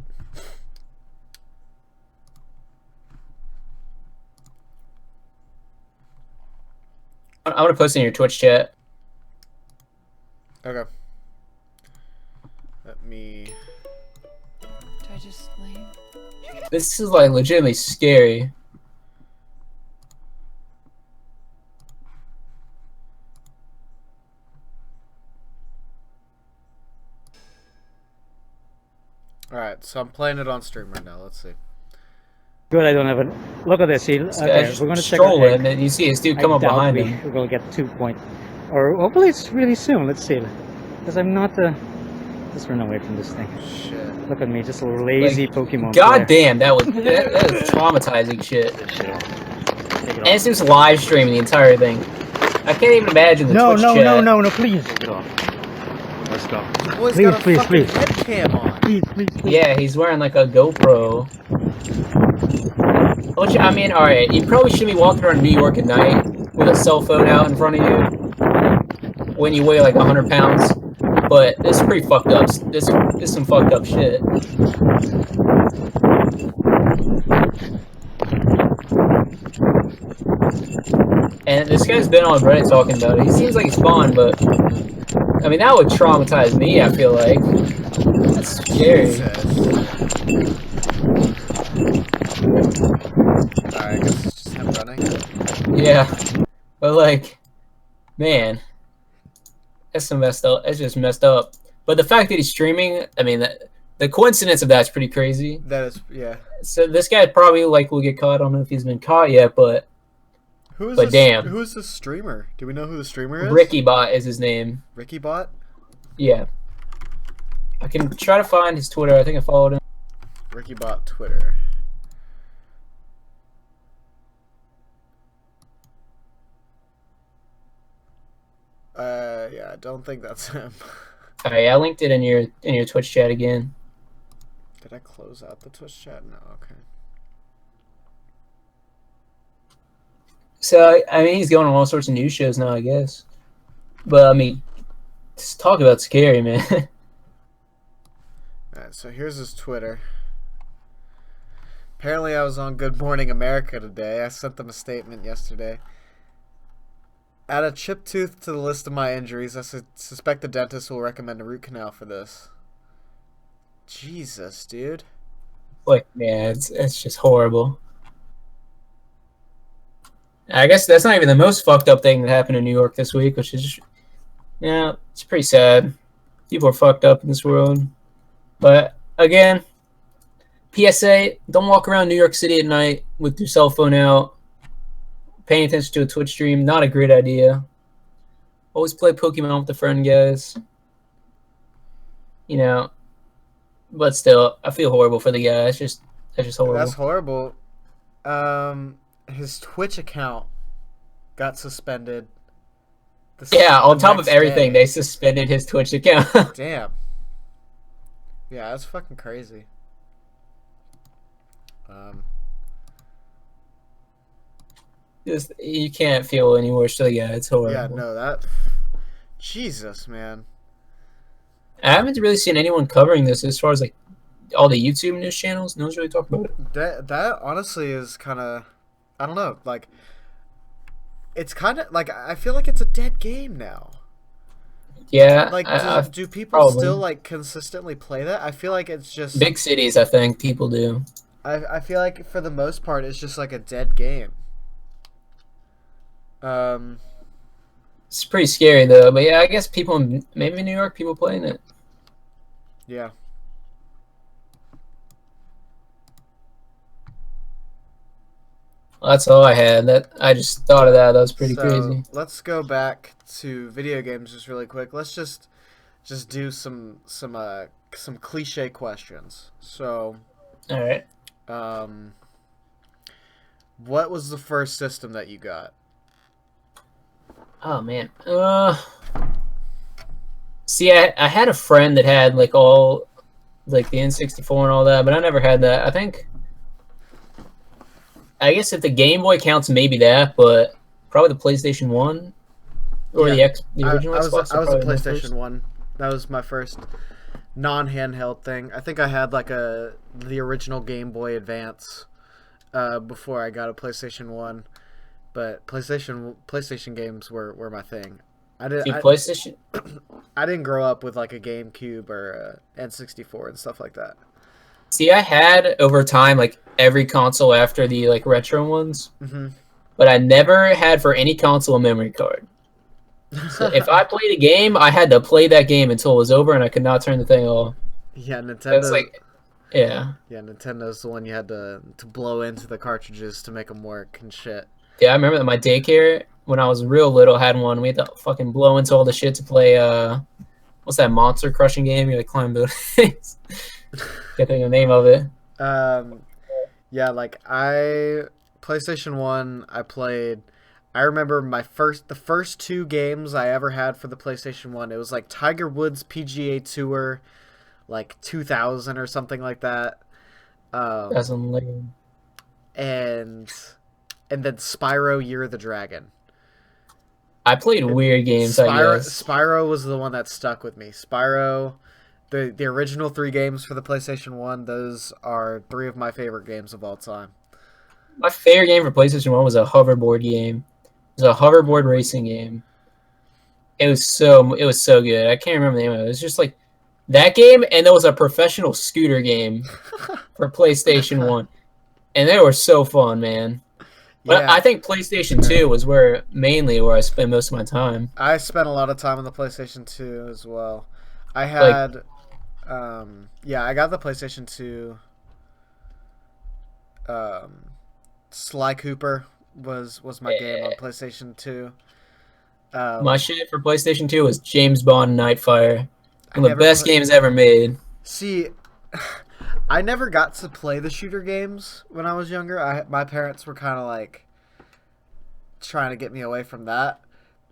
I'm gonna post in your Twitch chat. Okay. Let me... Do I just leave? This is like legitimately scary. Alright, so I'm playing it on stream right now. Let's see. Good, I don't have a look at this. See, okay, we're gonna check stroll in, and you see this dude come up behind him. We're gonna get 2 point, or hopefully it's really soon. Let's see, because I'm not Let's run away from this thing. Shit. Look at me, just a lazy Pokemon. God damn, that was traumatizing shit. And it's just live streaming the entire thing. I can't even imagine the Twitch chat. No, please. Get off. Let's go. Boy's Please, got a please, fucking please. headcam on. Please. Yeah, he's wearing like a GoPro. Which, I mean, alright, you probably shouldn't be walking around New York at night with a cell phone out in front of you when you weigh like 100 pounds. But this is pretty fucked up. This is some fucked up shit. And this guy's been on Reddit talking about it. He seems like he's fun, but I mean, that would traumatize me, I feel like. That's scary. Alright, I guess it's just him running. Yeah. But like, man. That's some messed up. That's just messed up. But the fact that he's streaming, I mean, the coincidence of that's pretty crazy. That is, yeah. So this guy probably like will get caught. I don't know if he's been caught yet, but damn. Who is this streamer? Do we know who the streamer is? RickyBot is his name. RickyBot? Yeah. I can try to find his Twitter. I think I followed him. RickyBot Twitter. Yeah, I don't think that's him. Alright, I linked it in your Twitch chat again. Did I close out the Twitch chat? No, okay. So I mean, he's going on all sorts of news shows now, I guess. But I mean, just talk about scary, man. Alright, so here's his Twitter. Apparently I was on Good Morning America today. I sent them a statement yesterday. Add a chipped tooth to the list of my injuries. I suspect the dentist will recommend a root canal for this. Jesus, dude. Like, yeah, it's just horrible. I guess that's not even the most fucked up thing that happened in New York this week, which is just, yeah, it's pretty sad. People are fucked up in this world. But again, PSA, don't walk around New York City at night with your cell phone out. Paying attention to a Twitch stream, not a great idea. Always play Pokemon with a friend, guys. You know, but still, I feel horrible for the guy. That's just horrible. That's horrible. His Twitch account got suspended. Yeah, on top of everything, they suspended his Twitch account. Damn. Yeah, that's fucking crazy. Just, you can't feel any worse for the guy. It's horrible. Yeah, no, that... Jesus, man. I haven't really seen anyone covering this as far as, like, all the YouTube news channels. No one's really talking about it. That honestly is kind of... I don't know, like... It's kind of... Like, I feel like it's a dead game now. Yeah. Like, do people probably still, like, consistently play that? I feel like it's just... Big cities, I think, people do. I feel like, for the most part, it's just, like, a dead game. It's pretty scary though, but yeah, I guess people maybe in New York, people playing it. Yeah. Well, that's all I had. That I just thought of that. That was pretty crazy. Let's go back to video games just really quick. Let's just do some cliche questions. So, all right. What was the first system that you got? Oh man. See, I had a friend that had like all like the N64 and all that, but I never had that. I guess if the Game Boy counts, maybe that, but probably the PlayStation 1 or Yeah. the original Xbox. I was a PlayStation 1. That was my first non-handheld thing. I think I had like the original Game Boy Advance before I got a PlayStation 1. But PlayStation games were my thing. PlayStation. I didn't grow up with like a GameCube or a N64 and stuff like that. See, I had over time like every console after the like retro ones, but I never had for any console a memory card. So if I played a game, I had to play that game until it was over, and I could not turn the thing off. Yeah, Nintendo. That's like, yeah. Yeah, Nintendo's the one you had to blow into the cartridges to make them work and shit. Yeah, I remember that my daycare when I was real little had one. We had to fucking blow into all the shit to play. What's that monster crushing game? You like climb buildings. Can't think of the name of it. Yeah, like PlayStation 1. I played. I remember the first 2 games I ever had for the PlayStation 1. It was like Tiger Woods PGA Tour, like 2000 or something like that. That's lame. And then Spyro Year of the Dragon. I played weird games, I guess. Spyro was the one that stuck with me. Spyro, the original 3 games for the PlayStation 1, those are 3 of my favorite games of all time. My favorite game for PlayStation 1 was a hoverboard game. It was a hoverboard racing game. It was so good. I can't remember the name of it. It was just like that game, and there was a professional scooter game for PlayStation 1. And they were so fun, man. But Yeah. I think PlayStation 2 was mainly where I spent most of my time. I spent a lot of time on the PlayStation 2 as well. I had, I got the PlayStation 2. Sly Cooper was my game on PlayStation 2. My shit for PlayStation 2 was James Bond Nightfire. One of the best games games ever made. See, I never got to play the shooter games when I was younger. My parents were kind of like trying to get me away from that,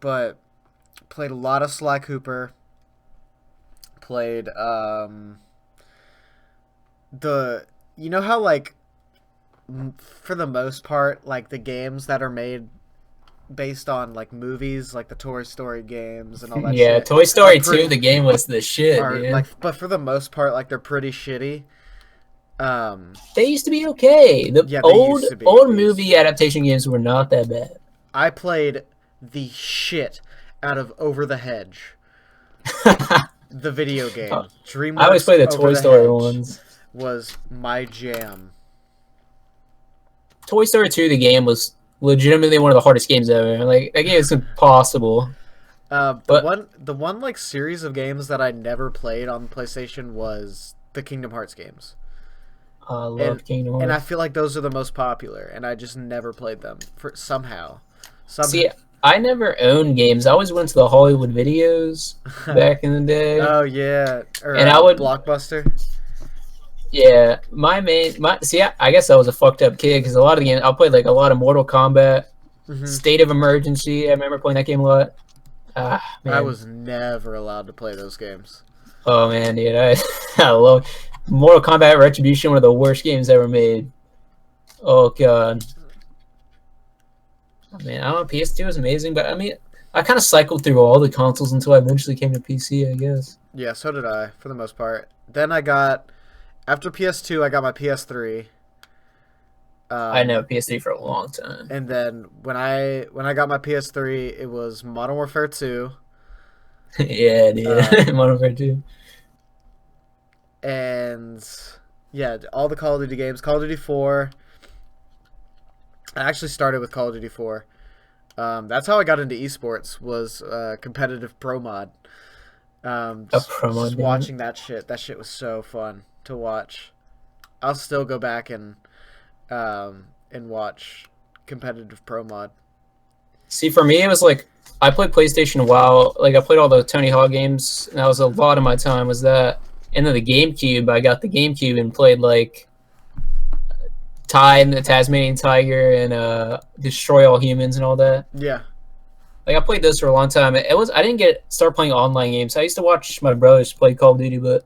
but played a lot of Sly Cooper. Played you know how like for the most part like the games that are made based on like movies, like the Toy Story games and all that shit. Yeah, Toy Story 2, the game was the shit, dude. Like, but for the most part, like they're pretty shitty. They used to be okay. The old movie adaptation games were not that bad. I played the shit out of Over the Hedge, the video game. DreamWorks I always play the Over Toy Story Hedge ones. Was my jam. Toy Story 2, the game was legitimately one of the hardest games ever. Like that game is impossible. The one like series of games that I never played on PlayStation was the Kingdom Hearts games. I love Kingdom Hearts. And I feel like those are the most popular, and I just never played them somehow. See, I never owned games. I always went to the Hollywood Videos back in the day. Oh yeah, and I would Blockbuster. Yeah, I guess I was a fucked up kid because a lot of the games I played like a lot of Mortal Kombat, State of Emergency. I remember playing that game a lot. I was never allowed to play those games. Oh man, dude, I love Mortal Kombat Retribution. One of the worst games ever made. Oh god. Man, I don't know. PS2 was amazing, but I mean, I kind of cycled through all the consoles until I eventually came to PC, I guess. Yeah, so did I, for the most part. Then after PS2, I got my PS3. I know PS3 for a long time. And then when I got my PS3, it was Modern Warfare 2. Yeah, dude. Modern Warfare 2. And yeah, all the Call of Duty games. Call of Duty 4. I actually started with Call of Duty 4. That's how I got into esports, was competitive pro mod. Just watching that shit. That shit was so fun to watch. I'll still go back and watch competitive pro mod. See, for me, it was like I played PlayStation a while. Like I played all the Tony Hawk games, and that was a lot of my time. Was that? And then the GameCube, I got the GameCube and played like Tide and the Tasmanian Tiger and Destroy All Humans and all that. Yeah. Like I played those for a long time. I didn't start playing online games. I used to watch my brothers play Call of Duty, but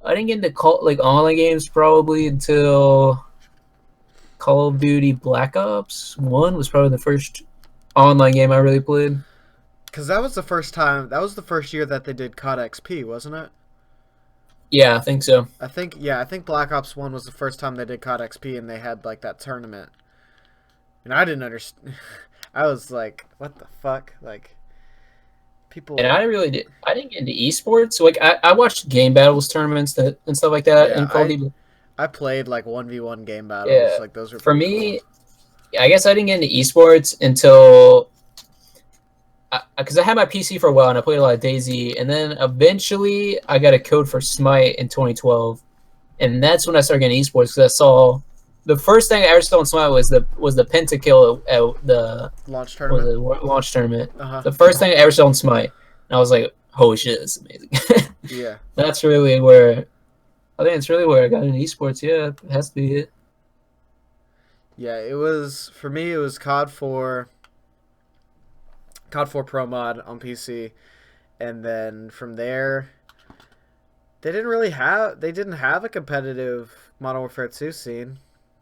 I didn't get into online games probably until Call of Duty Black Ops 1 was probably the first online game I really played. Because that was the first time. That was the first year that they did COD XP, wasn't it? Yeah, I think so. I think Black Ops 1 was the first time they did COD XP and they had like that tournament. And I didn't understand. I was like, what the fuck? Like, people. And I didn't get into esports. So, like, I watched game battles tournaments and stuff like that in Call of Duty. I played like 1v1 game battles. Yeah. Like, those were for pretty me. cool. I guess I didn't get into esports until because I had my PC for a while and I played a lot of DayZ, and then eventually I got a code for Smite in 2012, and that's when I started getting esports because I saw the first thing I ever saw in Smite was the pentakill at the launch tournament. Launch tournament. Uh-huh. The first thing I ever saw in Smite, and I was like, "Holy shit, this is amazing!" Yeah, that's really where I think it's really where I got into esports. Yeah, it has to be it. Yeah, it was for me. It was COD 4 Pro Mod on PC, and then from there, they didn't have a competitive Modern Warfare 2 scene,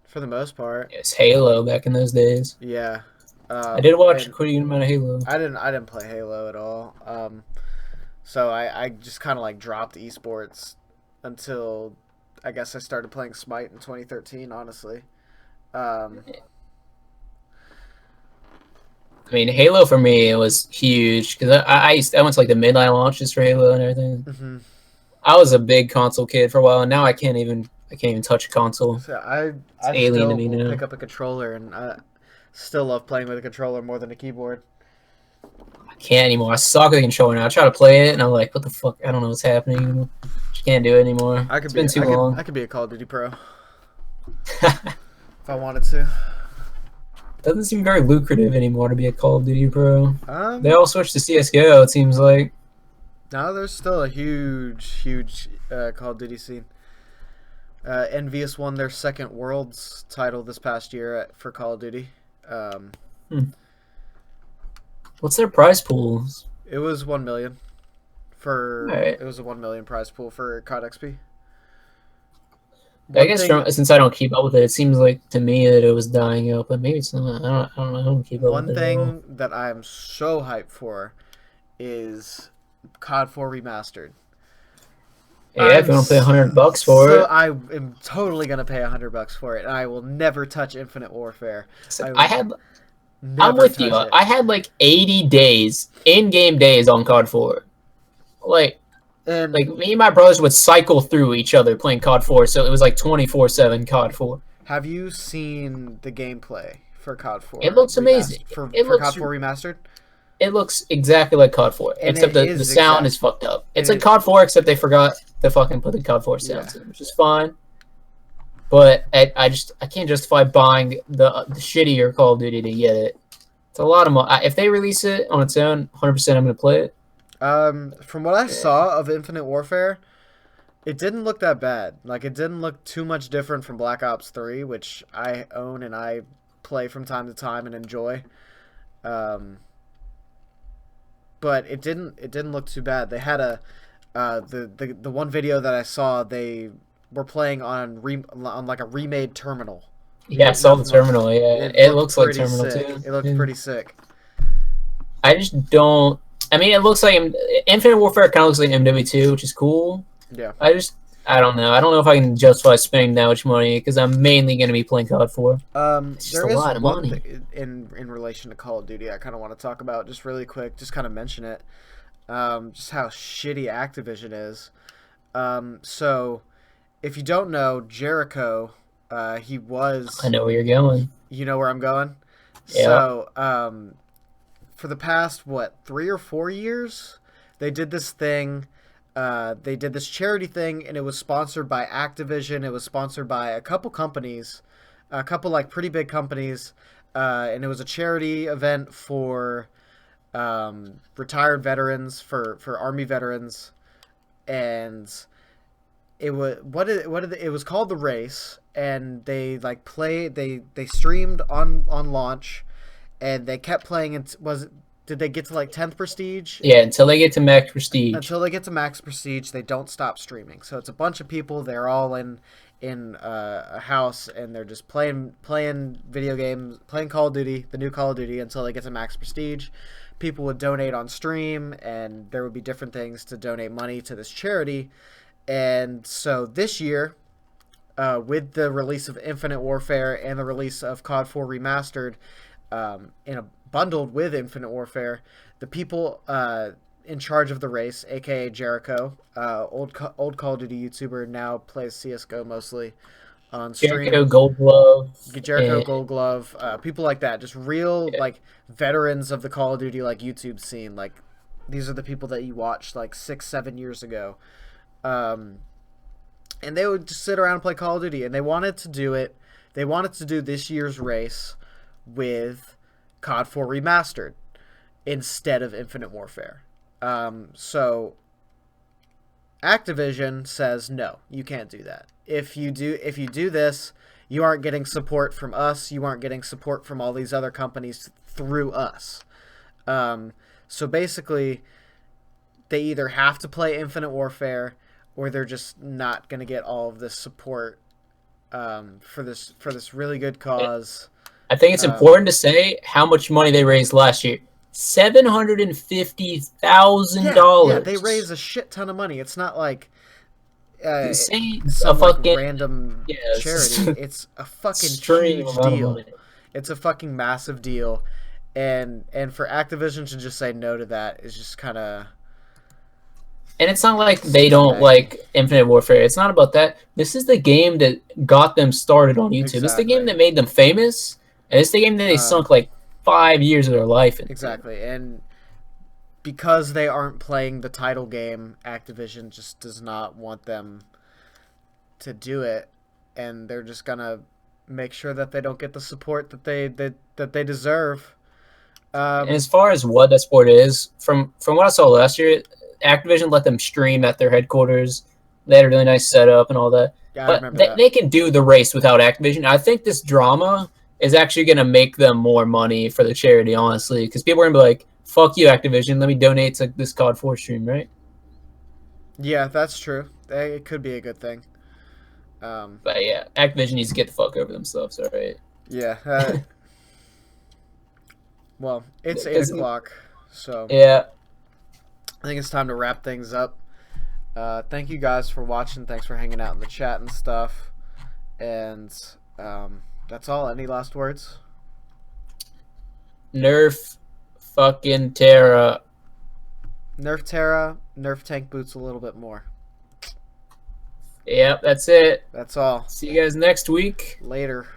for the most part. It's Halo back in those days. Yeah, I did watch a pretty good amount of Halo. I didn't play Halo at all. So I just kind of like dropped esports until I guess I started playing Smite in 2013. Honestly. I mean, Halo for me was huge because I went to like the midnight launches for Halo and everything. Mm-hmm. I was a big console kid for a while, and now I can't even touch a console. So I alien still to me will now. pick up a controller, and I still love playing with a controller more than a keyboard. I can't anymore. I suck with a controller now. I try to play it, and I'm like, what the fuck? I don't know what's happening. Just can't do it anymore. It's been too long. I could be a Call of Duty pro if I wanted to. Doesn't seem very lucrative anymore to be a Call of Duty pro. Um, They all switched to CS:GO. It seems like. No, there's still a huge Call of Duty scene. Envious won their second Worlds title this past year for Call of Duty. What's their prize pools? It was 1 million Alright. It was a 1 million prize pool for COD XP. I guess since I don't keep up with it, it seems like to me that it was dying out, but maybe it's not. I don't know. I don't keep up One with it. One thing that I'm so hyped for is COD 4 Remastered. Yeah, if you want to pay $100 for it. I am totally gonna pay $100 for it, and I will never touch Infinite Warfare. I'm with you. I had like 80 days, in-game days on COD 4. Like me and my brothers would cycle through each other playing COD 4, so it was like 24/7 COD 4. Have you seen the gameplay for COD 4? It looks amazing. For It looks COD 4 Remastered? It looks exactly like COD 4, And except the sound is fucked up. It's like COD 4, except they forgot to fucking put the COD 4 sounds in, which is fine. But I can't justify buying the shittier Call of Duty to get it. It's a lot of money. If they release it on its own, 100% I'm gonna play it. From what I saw of Infinite Warfare, it didn't look that bad. Like, it didn't look too much different from Black Ops 3, which I own and I play from time to time and enjoy. But it didn't look too bad. They had the one video that I saw, they were playing on like a remade terminal. Yeah, I saw the terminal. Yeah, it looks like terminal sick. too. It looked pretty sick. I just don't. I mean, it looks like Infinite Warfare kind of looks like MW2, which is cool. Yeah. I don't know. I don't know if I can justify spending that much money because I'm mainly going to be playing COD 4. It's just a lot of money. In relation to Call of Duty, I kind of want to talk about just really quick, just kind of mention it. Just how shitty Activision is. So, if you don't know, Jericho, he was. I know where you're going. You know where I'm going. Yeah. So, for the past 3 or 4 years, they did this thing. They did this charity thing, and it was sponsored by Activision. It was sponsored by a couple companies, a couple like pretty big companies, and it was a charity event for retired veterans, for Army veterans, and it was it was called The Race, and they like they streamed on launch, and they kept playing. And did they get to like 10th prestige? Yeah, until they get to max prestige. Until they get to max prestige, they don't stop streaming. So it's a bunch of people. They're all in a house, and they're just playing video games, playing Call of Duty, the new Call of Duty, until they get to max prestige. People would donate on stream, and there would be different things to donate money to this charity. And so this year, with the release of Infinite Warfare and the release of COD 4 Remastered, bundled with Infinite Warfare, the people in charge of the race, aka Jericho, old Call of Duty YouTuber, now plays CS:GO mostly on stream. Jericho Gold Glove. Gold Glove, people like that, just real like veterans of the Call of Duty like YouTube scene. Like these are the people that you watched like 6-7 years ago, and they would just sit around and play Call of Duty. And they wanted to do it. They wanted to do this year's race with COD 4 Remastered instead of Infinite Warfare. So Activision says no, you can't do that. If you do this, you aren't getting support from us. You aren't getting support from all these other companies through us. So basically, they either have to play Infinite Warfare, or they're just not going to get all of this support for this really good cause. I think it's important to say how much money they raised last year. $750,000. Yeah, they raised a shit ton of money. It's not like insane. Some a fucking random charity. It's a fucking extreme huge amount of deal. money. It's a fucking massive deal, and for Activision to just say no to that is just kind of. And it's not like they don't like Infinite Warfare. It's not about that. This is the game that got them started on YouTube. Exactly. This is the game that made them famous, and it's the game that they sunk like 5 years of their life into. Exactly, and because they aren't playing the title game, Activision just does not want them to do it, and they're just gonna make sure that they don't get the support that they deserve. And as far as what that sport is, from what I saw last year, Activision let them stream at their headquarters. They had a really nice setup and all that. Yeah, I but remember that. They can do the race without Activision. I think this drama is actually going to make them more money for the charity, honestly, because people are going to be like, fuck you, Activision, let me donate to this COD 4 stream, right? Yeah, that's true. It could be a good thing. But yeah, Activision needs to get the fuck over themselves, all right? Yeah. Well, it's 8 o'clock, so yeah. I think it's time to wrap things up. Thank you guys for watching. Thanks for hanging out in the chat and stuff. And that's all. Any last words? Nerf fucking Terra. Nerf Terra, nerf tank boots a little bit more. Yep, that's it. That's all. See you guys next week. Later.